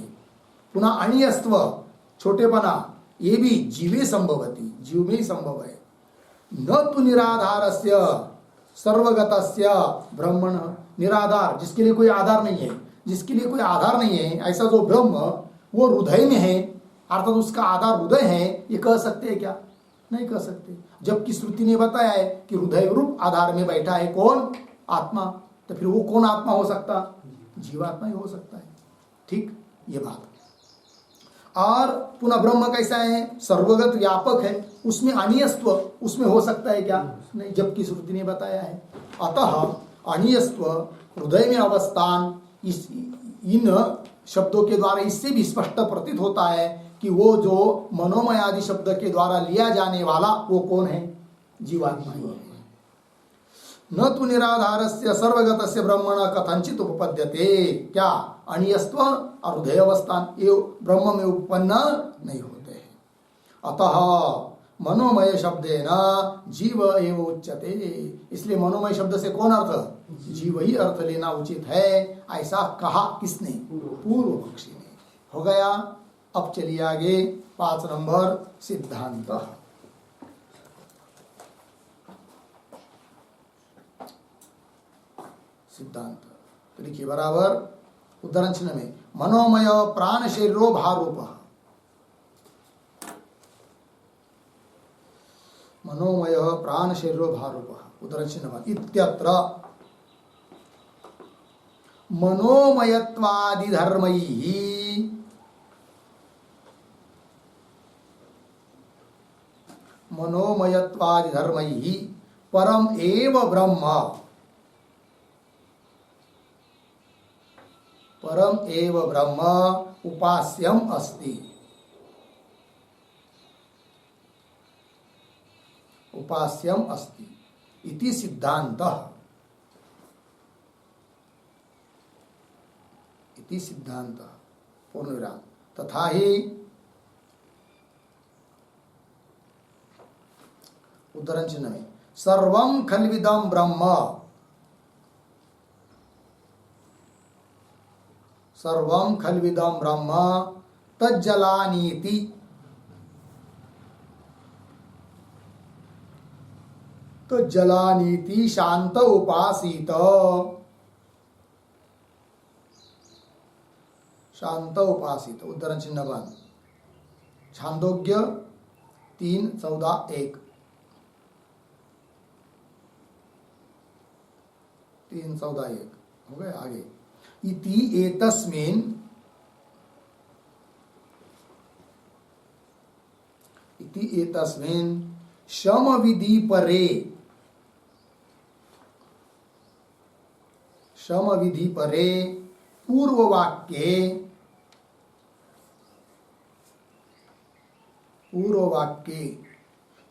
पुनः अणियस्त्व, छोटेपना, ये भी जीवे संभवती, जीव में ही संभव है। न तो निराधारस्य सर्वगतस्य ब्रह्मण, निराधार जिसके लिए कोई आधार नहीं है, जिसके लिए कोई आधार नहीं है, ऐसा जो ब्रह्म वो हृदय में है, अर्थात उसका आधार हृदय है, ये कह सकते हैं क्या? नहीं कह सकते। जबकि श्रुति ने बताया है कि हृदय रूप आधार में बैठा है कौन? आत्मा। तो फिर वो कौन आत्मा हो सकता? जीवात्मा ही हो सकता है। ठीक, ये बात। और पुनः ब्रह्म कैसा है? सर्वगत, व्यापक है, उसमें अनियस्त्व, उसमें हो सकता है क्या? नहीं, जबकि श्रुति ने बताया है। अतः अनियस्त्व, हृदय में अवस्थान, इन शब्दों के द्वारा इससे भी स्पष्ट प्रतीत होता है कि वो जो मनोमय आदि शब्द के द्वारा लिया जाने वाला वो कौन है? जीवात्मा ही है। न तो निराधारस्य सर्वगतस्य ब्रह्मण कथंचित उपपद्यते, क्या? अनियस्त्व और हृदय अवस्थान ये ब्रह्म में उत्पन्न नहीं होते हैं। अतः मनोमय शब्देन जीव एव उच्यते, इसलिए मनोमय शब्द से कौन अर्थ? जीव ही अर्थ लेना उचित है, ऐसा कहा किसने? पूर्व पक्षी ने। हो गया। अब चलिए आगे 5 नंबर सिद्धांत। सिद्धांत तो लिखिए बराबर उदाहरण चिन्ह में, मनोमय प्राण शरीरो भारूप, मनोमय प्राण शरीरो भारूप, उदाहरण चिन्ह इत्यत्र मनोमयत्वादि धर्मैः मनोमयत्वादि धर्मैः परम एव ब्रह्म, परम एव ब्रह्म उपास्यम अस्ति, उपास्यम अस्ति इति सिद्धान्तः, इति सिद्धान्तः पूर्णविराम। तथा ही उदाहरण चिन्ह में सर्वं खल्विदं ब्रह्म, सर्वं खल्विदं ब्रह्म तज्जलानीति, तज्जलानीति शांत उपासीत, शांत उपासित। उदाहरण चिन्ह बंद। छांदोग्य 3:14-1, 3:14-1 हो गए। आगे इति एतस्मिन्, इति एतस्मिन् शम विधि परे, शम विधि परे पूर्व वाक्ये, पूर्व वाक्ये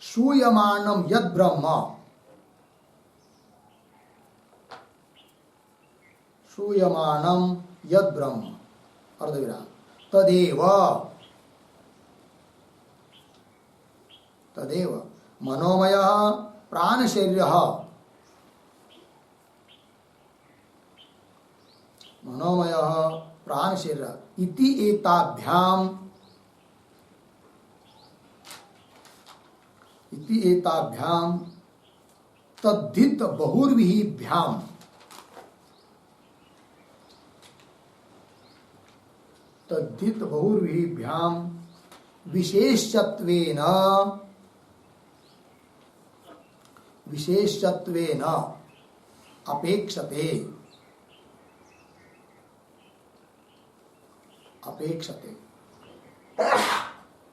श्रूयमाणम यद ब्रह्म, श्रूयमाणम यद ब्रह्म अर्धविराम तदेव, तदेव मनोमय प्राण शरीर, मनोमय प्राण शरीर इति एताभ्याम, इति एताभ्याम तद्धित बहुर्विहिभ्याम, तद्धित बहुर्विहिभ्याम विशेषत्वेन, विशेषत्वेन अपेक्षते, अपेक्षते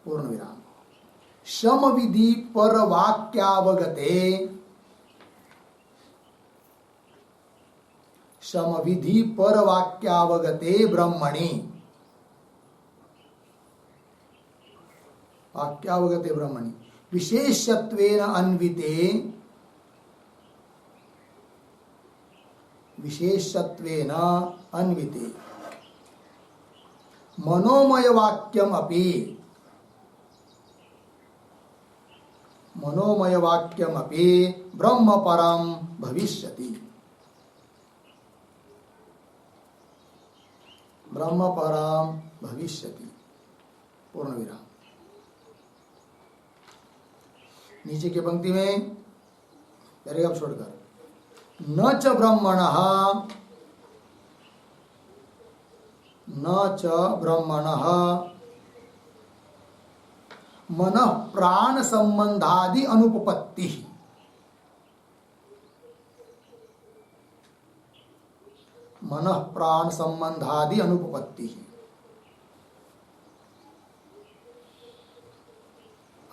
पूर्ण विराम। शम विधि पर वाक्यावगते, शम विधि पर वाक्यावगते ब्रह्मणि, वाक्यावगते ब्रह्मणि विशेषत्वेन अन्विते, विशेषत्वेन अन्विते मनोमय वाक्यम अपि, मनोमय वाक्यम अपि ब्रह्म परम भविष्यति, ब्रह्म परम भविष्यति पूर्ण विराम। नीचे की पंक्ति में पैराग्राफ छोड़कर न च ब्रह्मणः, न च ब्रह्मणः मनः प्राण संबंधादि अनुपपत्ति, मनः प्राण संबंधादि अनुपपत्ति,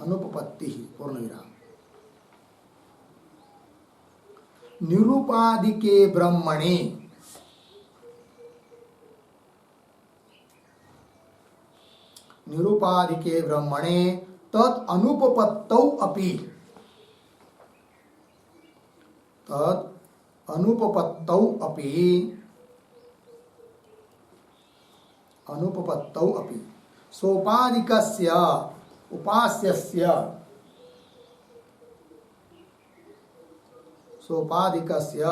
अनुपपत्ति पूर्ण विराम। निरूपादिके ब्रह्मणे, निरूपादिके ब्रह्मणे तत् अनुपपत्तौ अपि, तत् अनुपपत्तौ अपि, अनुपपत्तौ अपि सोपादिकस्य उपास्यस्य, सोपादिकस्य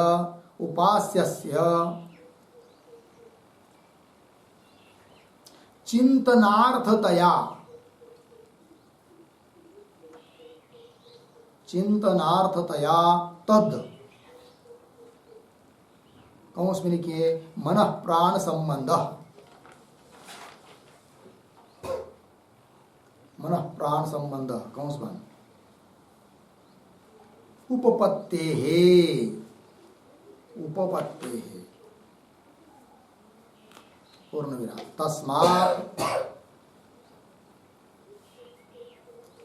उपास्यस्य चिंतनार्थतया, चिंतनार्थतया तद, कौंस में लिखिए मनः प्राण संबंध, मनः प्राण संबंध कौंस बन उपपत्तेः, उपपत्तेः पूर्ण विराम। तस्मात्,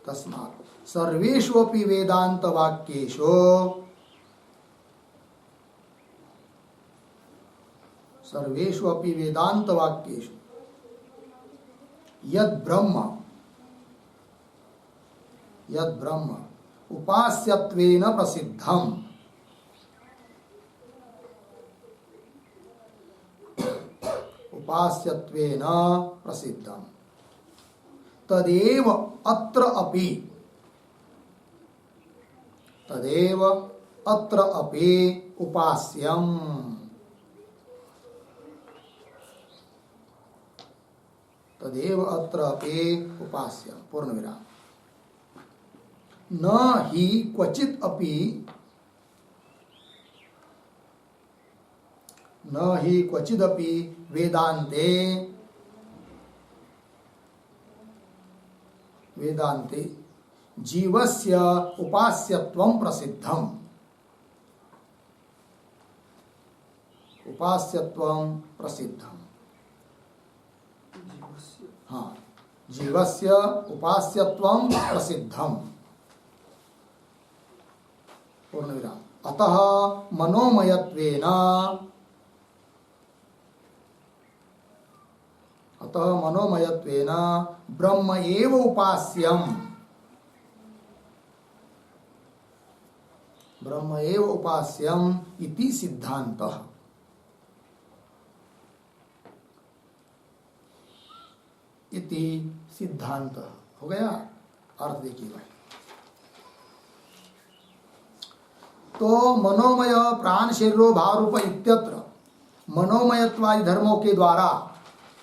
तस्मात् सर्वेषु अपि वेदांत वाक्येषु, सर्वेषु अपि वेदांत वाक्येषु यद् ब्रह्म, यद् ब्रह्म उपास्यत्वेन प्रसिद्धम्, उपास्यत्वेन प्रसिद्धम् तदेव अत्र अपि, तदेव अत्र अपि उपास्यम्, तदेव अत्र अपि उपास्यम् पूर्ण विराम। न हि क्वचित अपि, न हि क्वचिदपि वेदांते, वेदांते जीवस्य उपास्यत्वं प्रसिद्धम्, उपास्यत्वं प्रसिद्धम्, हाँ जीवस्य उपास्यत्वं प्रसिद्धम् पूर्ण विराम। अतः मनोमयत्वेन, अतः मनोमयत्वेन ब्रह्म एव उपास्यम्, ब्रह्म एव उपास्यम इति सिद्धांतः। इति सिद्धांत हो गया। अर्थ देखिए भाई, तो मनोमय प्राण शरीरो भारूप इत्यत्र मनोमयत्वादि धर्मों के द्वारा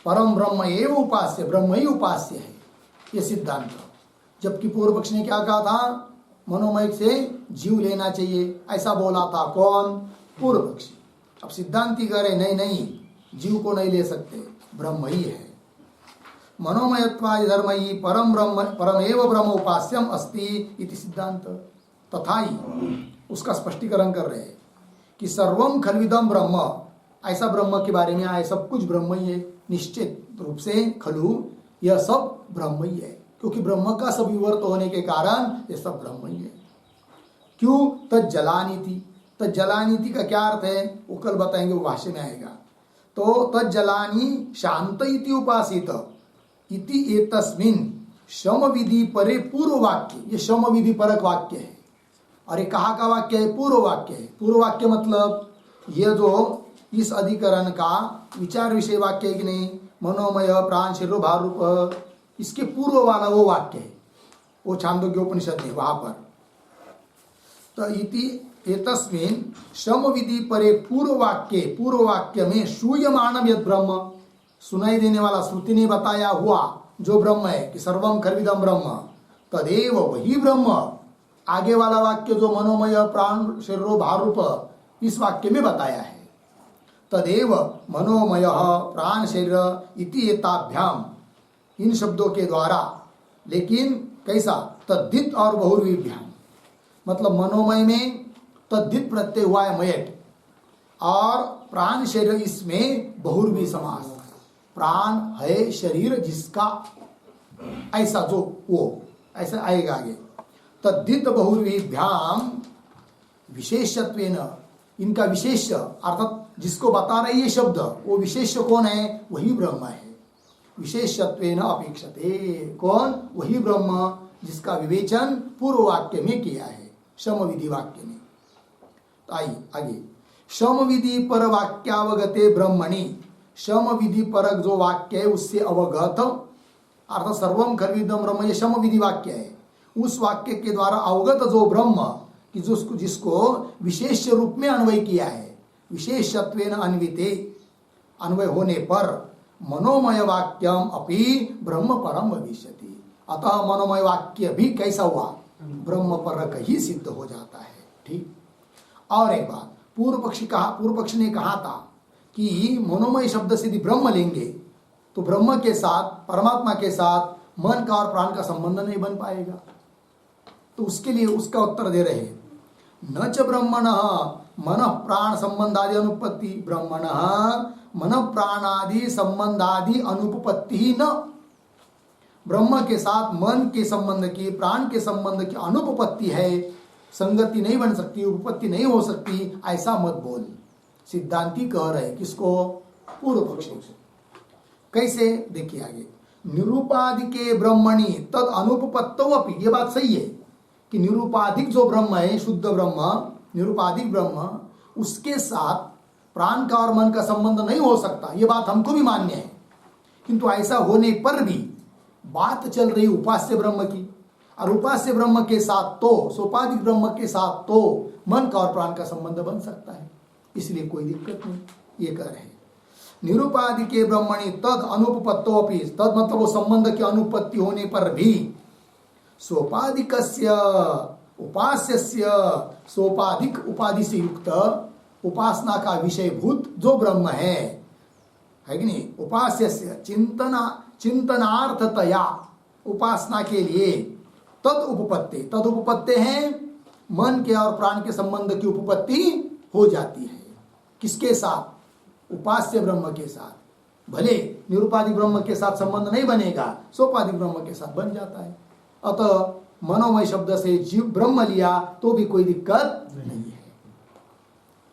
परम ब्रह्म एव उपास्य, ब्रह्म ही उपास्य है, ये सिद्धांत। जबकि पूर्व पक्ष ने क्या कहा था, मनोमय से जीव लेना चाहिए, ऐसा बोला था कौन? पूर्व पक्षी। अब सिद्धांति कह रहे नहीं नहीं, जीव को नहीं ले सकते, ब्रह्म ही है। मनोमयत्वादि धर्म ही परम ब्रह्म, परमेव ब्रह्म उपास्यम अस्ति इति सिद्धांत। तथा ही उसका स्पष्टीकरण कर रहे हैं कि सर्वम खलविदम ब्रह्म, ऐसा ब्रह्म के बारे में आए सब कुछ ब्रह्म ही है, निश्चित रूप से खलु यह सब ब्रह्म ही है, क्योंकि ब्रह्म का सब विवर्त होने के कारण ये सब ब्रह्म ही है। क्यों? तज्जलानीति। तज्जलानीति का क्या अर्थ है वो कल बताएंगे, वो भाष्य में आएगा। तो तज्जलानी शांत इति उपासित इति एतस्मिन् शम विधि परे पूर्व वाक्य, ये शम विधि परक वाक्य है। और ये कहाँ का वाक्य है? पूर्व वाक्य है। पूर्व वाक्य मतलब ये जो इस अधिकरण का विचार विषय वाक्य है कि नहीं, मनोमय प्राण शरीर भार रूप, इसके पूर्व वाला वो वाक्य है, वो छांदोग्य उपनिषद है वहां पर। तो इति एतस्मिन् शम विधि परे पूर्व वाक्य में श्रूयमाणम यद ब्रह्म, सुनाई देने वाला श्रुति ने बताया हुआ जो ब्रह्म है कि सर्वम खलविदम ब्रह्म, तदेव वही ब्रह्म। आगे वाला वाक्य जो मनोमय प्राण शरीरो भार रूप, इस वाक्य में बताया है तदेव मनोमय प्राण शरीर इति एताभ्याम, इन शब्दों के द्वारा। लेकिन कैसा? तद्धित और बहुर्वीभ्याम, मतलब मनोमय में तद्धित प्रत्यय हुआ है मयट, और प्राण शरीर इसमें बहुर्वी समास। प्राण है शरीर जिसका, ऐसा जो वो ऐसा आएगा आगे। तद्धित बहुर्वीभ्याम विशेषत्वेन, इनका विशेष अर्थात जिसको बता रही है शब्द, वो विशेष कौन है? वही ब्रह्म है। विशेषत्वेन अपेक्षते, कौन? वही ब्रह्म जिसका विवेचन पूर्व वाक्य में किया है, शम विधि वाक्य में। तो आइए आगे, शम विधि पर वाक्यावगते ब्रह्मणि, शम विधि परक जो वाक्य है उससे अवगत, अर्थात सर्वम खलविदम ब्रह्म, ये शम विधि वाक्य है। उस वाक्य के द्वारा अवगत जो ब्रह्म कि जिसको विशेष रूप में अन्वय किया है, विशेषत्वेन अन्विते, अन्वय होने पर मनोमय वाक्यम अपि ब्रह्म परम भविष्यति। अतः मनोमय वाक्य भी कैसा हुआ? ब्रह्म परक ही सिद्ध हो जाता है। ठीक। और एक बात, पूर्व पक्ष ने कहा था कि मनोमय शब्द से यदि ब्रह्म लेंगे तो ब्रह्म के साथ, परमात्मा के साथ मन का और प्राण का संबंध नहीं बन पाएगा। तो उसके लिए उसका उत्तर दे रहे हैं, न च ब्रह्मणः मन प्राण संबंधादि अनुपत्ति, ब्रह्मणः मन प्राणादि संबंधादि अनुपत्ति ही न, ब्रह्म के साथ मन के संबंध की, प्राण के संबंध की अनुपपत्ति है, संगति नहीं बन सकती, उपपत्ति नहीं हो सकती, ऐसा मत बोल। सिद्धांती कह रहे किसको? पूर्व पक्षी। कैसे? देखिए आगे, निरूपाधिके ब्रह्मणि तद अनुपपत्तौ अपि, ये बात सही है कि निरूपाधिक जो ब्रह्म है, शुद्ध ब्रह्म, निरूपाधिक ब्रह्म, उसके साथ प्राण का और मन का संबंध नहीं हो सकता, ये बात हमको भी मान्य है। किंतु ऐसा होने पर भी बात चल रही उपास्य ब्रह्म की, और उपास्य ब्रह्म के साथ तो, सोपाधिक ब्रह्म के साथ तो मन का और प्राण का संबंध बन सकता है, इसलिए कोई दिक्कत नहीं। ये कह रहे हैं निरूपाधिके ब्रह्मणि तद अनुपपत्तो अपि, तद मतलब वो संबंध की अनुपत्ति होने पर भी सोपाधिकस्य उपास्यस्य, सोपाधिक उपाधि से युक्त उपासना का विषयभूत जो ब्रह्म है कि नहीं, उपास्यस्य चिंतनार्थतया, उपासना के लिए तद उपपत्ति है, मन के और प्राण के संबंध की उपपत्ति हो जाती है। किसके साथ? उपास्य ब्रह्म के साथ। भले निरूपाधिक ब्रह्म के साथ संबंध नहीं बनेगा, सोपाधिक ब्रह्म के साथ बन जाता है। अतः मनोमय शब्द से जीव ब्रह्म लिया तो भी कोई दिक्कत नहीं है,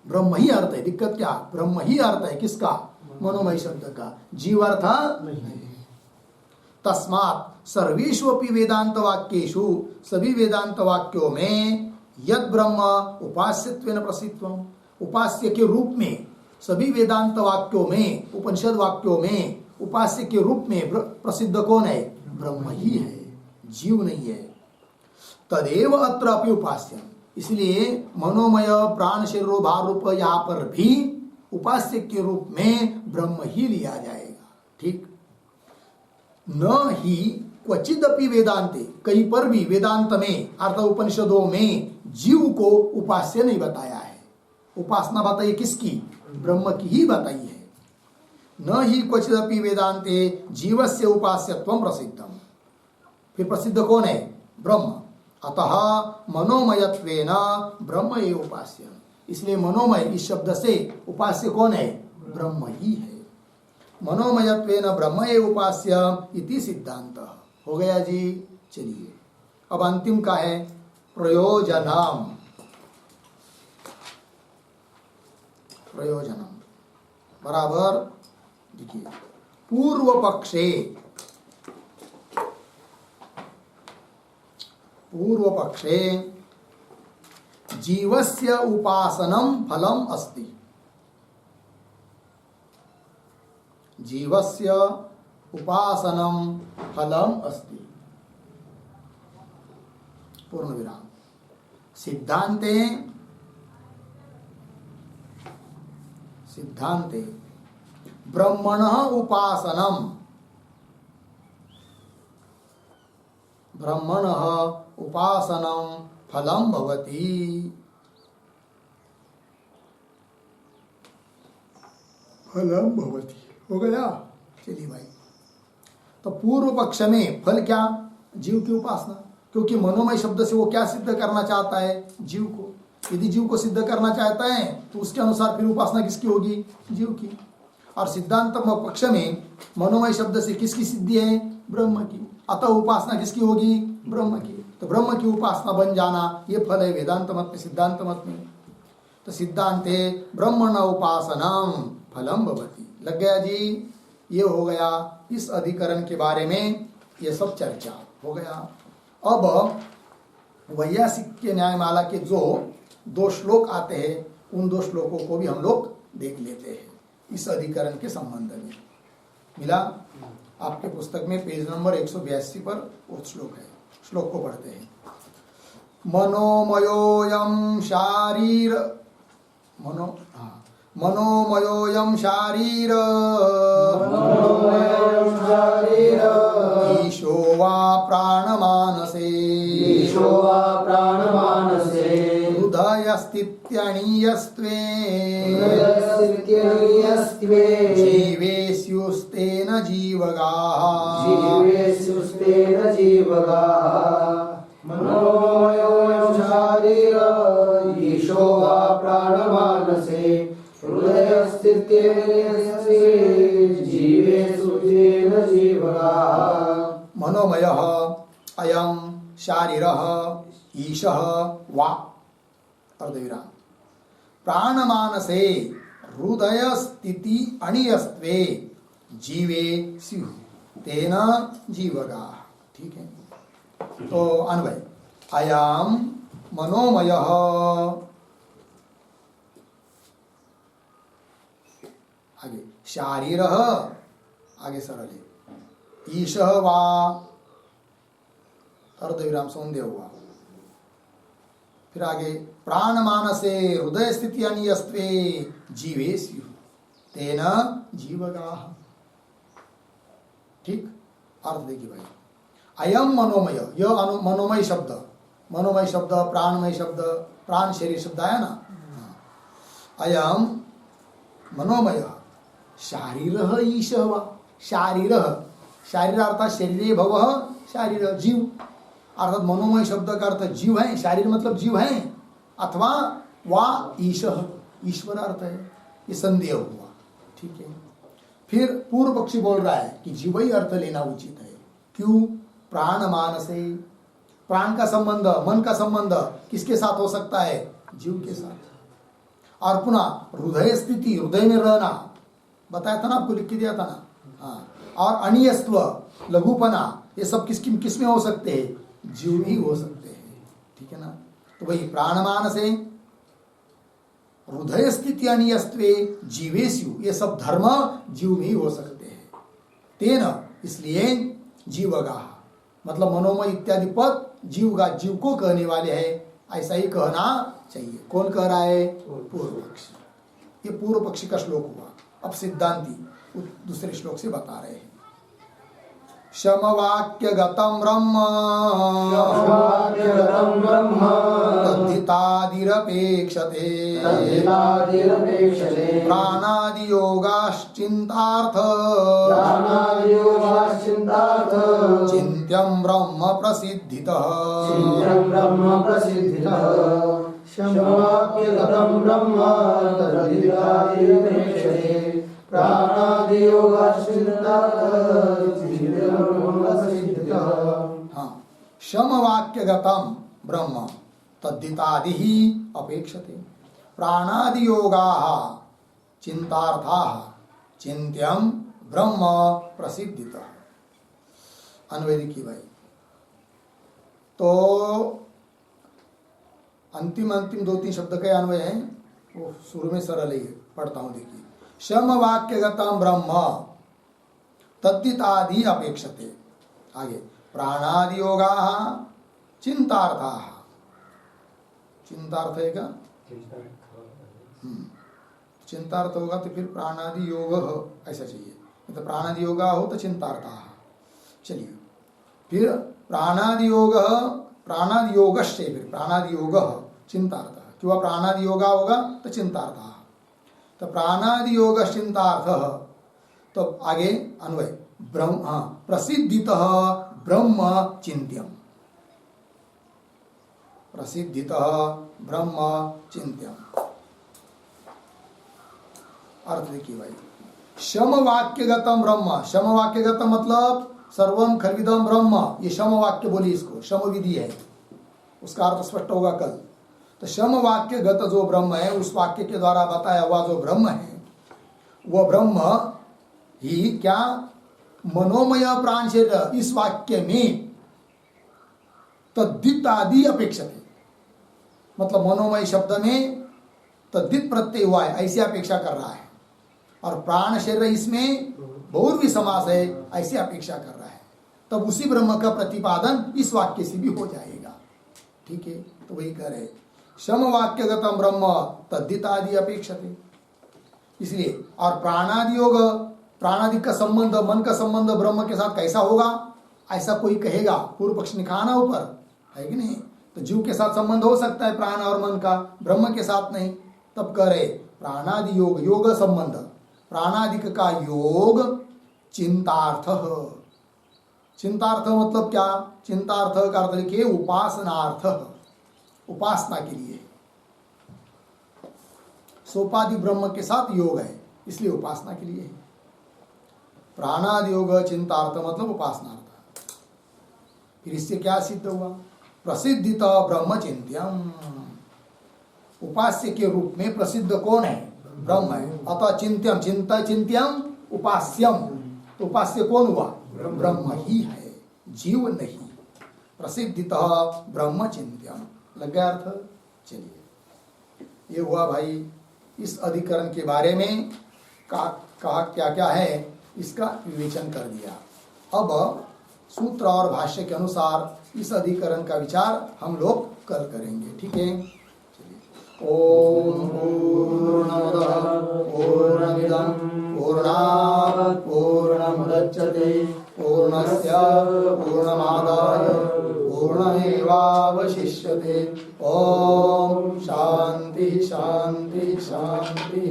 ब्रह्म ही अर्थ है। दिक्कत क्या? ब्रह्म ही अर्थ है किसका? मनोमय शब्द का, जीव अर्थ नहीं है। तस्मात् सर्वेषु अपि वेदांत वाक्येषु, सभी वेदांत वाक्यों में यद ब्रह्म उपास्यत्वेन प्रसिद्धम, उपास्य के रूप में सभी वेदांत वाक्यों में, उपनिषद वाक्यों में उपास्य के रूप में प्रसिद्ध कौन है? ब्रह्म ही है, जीव नहीं है। तदेव अत्र अपि उपास्य, इसलिए मनोमय प्राण शरीर भार रूप यहाँ पर भी उपास्य के रूप में ब्रह्म ही लिया जाएगा। ठीक, न ही क्वचिदपि वेदांते, कहीं पर भी वेदांत में अर्थात उपनिषदों में जीव को उपास्य नहीं बताया है। उपासना बताइए किसकी? ब्रह्म की ही बताई है। न ही क्वचिदपि वेदांते जीवस्य उपास्यत्वं प्रसिद्धम, फिर प्रसिद्ध कौन है? ब्रह्म। अतः मनोमयत्वेन ब्रह्म एव उपास्य, इसलिए मनोमय इस शब्द से उपास्य कौन है? ब्रह्म ही है। मनोमयत्वेन ब्रह्म एव उपास्य इति सिद्धांत हो गया जी। चलिए अब अंतिम का है प्रयोजनम। प्रयोजनम बराबर देखिए, पूर्व पक्षे, पूर्व पक्षे जीवस्य उपासनम फलम अस्ति, जीवस्य उपासनम फलम अस्ति, पूर्ण विराम। सिद्धांते, सिद्धांते ब्रह्मणः उपासनम, ब्रह्मणः उपासनम फलम भवति। फलम भवति हो गया। चलिए भाई, तो पूर्व पक्ष में फल क्या? जीव की उपासना, क्योंकि मनोमय शब्द से वो क्या सिद्ध करना चाहता है? जीव को। यदि जीव को सिद्ध करना चाहता है तो उसके अनुसार फिर उपासना किसकी होगी? जीव की। और सिद्धांत पक्ष में मनोमय शब्द से किसकी सिद्धि है? ब्रह्म की। अतः उपासना किसकी होगी? ब्रह्म की। तो ब्रह्म की उपासना बन जाना ये फल है वेदांत मत में, सिद्धांत मत में। तो सिद्धांते ब्रह्मण उपासनाम फलम भवति। लग गया जी। ये हो गया इस अधिकरण के बारे में, ये सब चर्चा हो गया। अब वैयासिक के न्यायमाला के जो 2 श्लोक आते हैं, उन 2 श्लोकों को भी हम लोग देख लेते हैं इस अधिकरण के संबंध में। मिला? आपके पुस्तक में पेज नंबर 182 पर वो श्लोक है। श्लोक को पढ़ते हैं। मनोमयोयम शारीर, मनोमयोयम शारीर, ईशो वा प्राणमानसे, हृदयस्थित्यणीयस्त्वे, जीवेस्युस्तेन जीवगाः, मनोमयोऽयं शारीर, ईशो वा प्राणमानसे, हृदयस्थित्यणीयस्त्वे, जीवेस्युस्तेन जीवगाः। मनोमयः अयं शारीरः ईशः वा अर्धविराम प्राणमानसे हृदय स्थिति अणीयस्त्वे जीवे स्युः तेन जीवगाः। ठीक है, तो अन्वय अयम मनोमयः, आगे शारीरः, आगे सरल है, ईशः वा अर्धविराम सौंदर्य हुआ, फिर आगे प्राण मानसे हृदय स्थिति अनियस्त्वे जीवे स्युः तेन जीवगाः। ठीक, अर्थ देखिए भाई, अयम मनोमय, यह मनोमय शब्द, मनोमय शब्द प्राणमय शब्द, प्राण शरीर शब्द आया ना। अयम मनोमय शारीरः ईशः वा, शारीरः, शारीर अर्थात शरीरे भवः, शारीर जीव, अर्थात मनोमय शब्द का अर्थ जीव है, शारीर मतलब जीव है, अथवा वा ईशः, ईश्वर अर्थ है, ये संदेह हुआ। ठीक है, फिर पूर्व पक्षी बोल रहा है कि जीव ही अर्थ लेना उचित है। क्यों? प्राण मानसे, प्राण का संबंध, मन का संबंध किसके साथ हो सकता है? जीव के साथ। और पुनः हृदय स्थिति, हृदय में रहना बताया था ना, आपको लिख के दिया था ना। हाँ, और अनियस्त्व, लघुपना, ये सब किस में हो सकते हैं? जीव ही हो सकते हैं। ठीक है ना। तो वही प्राणमान से हृदय स्थिति अनियस्त्वे जीवेषु, ये सब धर्म जीव में ही हो सकते हैं। तेन, इसलिए जीवगा, मतलब मनोमय इत्यादि पद जीवगा, जीव को कहने वाले हैं, ऐसा ही कहना चाहिए। कौन कह रहा है? पूर्व पक्षी। ये पूर्व पक्षी का श्लोक हुआ। अब सिद्धांती दूसरे श्लोक से बता रहे हैं। शमवाक्यगतं ब्रह्म तद्धितादिरपेक्षते प्राणादियोगाश्चिन्तार्थ चिन्त्यं ब्रह्म प्रसिद्धितः। शमवाक्यगतं ब्रह्म तद्धितादिरपेक्षते शमवाक्यगतं ब्रह्म तद्धितादि ही अपेक्षते प्राणादियोगाः चिन्तार्थाः चिन्त्यं ब्रह्म प्रसिद्धितः। अन्वय की भाई, तो अंतिम 2-3 शब्द के अन्वय हैं, वो शुरू में सरल है, पढ़ता हूं। देखिए, शमवाक्यगतं ब्रह्म तद्धितादि अपेक्षते, आगे प्राणादियोगाः चिन्तार्थाः, चिन्तार्थ है क्या? चिन्तार्थ होगा तो फिर प्राणादि योग ऐसा चाहिए, तो प्राणादि योगा हो तो चिन्तार्थाः। चलिए, फिर प्राणादि योग, प्राणादि योगश्च, फिर प्राणादि योग चिन्तार्थः, क्यों प्राणादि योगा होगा तो चिन्तार्थाः, तो प्राणादि योग चिन्तार्थ। तो आगे अन्वय ब्रह्म प्रसिद्धितः ब्रह्म चिन्त्यम, प्रसिद्धितः ब्रह्म चिन्त्यम। अर्थ देखिए भाई, शम वाक्यगतम ब्रह्म, शम वाक्यगतम मतलब सर्वम खलविदम ब्रह्म, ये शम वाक्य बोली, इसको शम विधि है, उसका अर्थ स्पष्ट होगा कल। तो शम वाक्यगत जो ब्रह्म है, उस वाक्य के द्वारा बताया हुआ जो ब्रह्म है, वह ब्रह्म ही क्या मनोमय प्राण शरीर, इस वाक्य में तद्धित आदि अपेक्षते, मतलब मनोमय शब्द में तद्धित प्रत्यय हुआ है ऐसी अपेक्षा कर रहा है, और प्राण शरीर इसमें बहुव्रीहि समास है ऐसी अपेक्षा कर रहा है, तब उसी ब्रह्म का प्रतिपादन इस वाक्य से भी हो जाएगा। ठीक है, तो वही कह रहे शम वाक्यगतम ब्रह्म तद्धितादि अपेक्षते, इसलिए। और प्राणादि योग, प्राणादि का संबंध, मन का संबंध ब्रह्म के साथ कैसा होगा, ऐसा कोई कहेगा, पूर्व पक्ष निकाना ऊपर है कि नहीं? तो जीव के साथ संबंध हो सकता है प्राण और मन का, ब्रह्म के साथ नहीं। तब कह रहे प्राणादि योग, योग संबंध, प्राणादिक का योग चिंतार्थ। चिंतार्थ मतलब क्या? चिंतार्थ का अर्थ लिखिए उपासनार्थ, उपासना के लिए। सोपादि ब्रह्म के साथ योग है, इसलिए उपासना के लिए है। प्राणादि योग चिंतार्थ मतलब उपासनार्थ। फिर इससे क्या सिद्ध हुआ? प्रसिद्धित ब्रह्म चिंत्यम, उपास्य के रूप में प्रसिद्ध कौन है? ब्रह्म है। अतः चिंत्यम, चिंता चिंत्यम उपास्यम, तो उपास्य कौन हुआ? ब्रह्म ही है, जीव नहीं। प्रसिद्धित ब्रह्म चिंत्यम, लग गया अर्थ? चलिए, ये हुआ भाई इस अधिकरण के बारे में कहा क्या क्या है, इसका विवेचन कर दिया। अब सूत्र और भाष्य के अनुसार इस अधिकरण का विचार हम लोग कल करेंगे। ठीक है, चलिए। ओम पूर्णमदः पूर्णमिदं पूर्णात् पूर्णमुदच्यते पूर्णस्य पूर्णमादाय पूर्णमेवावशिष्यते। ओम शांति शांति शांति।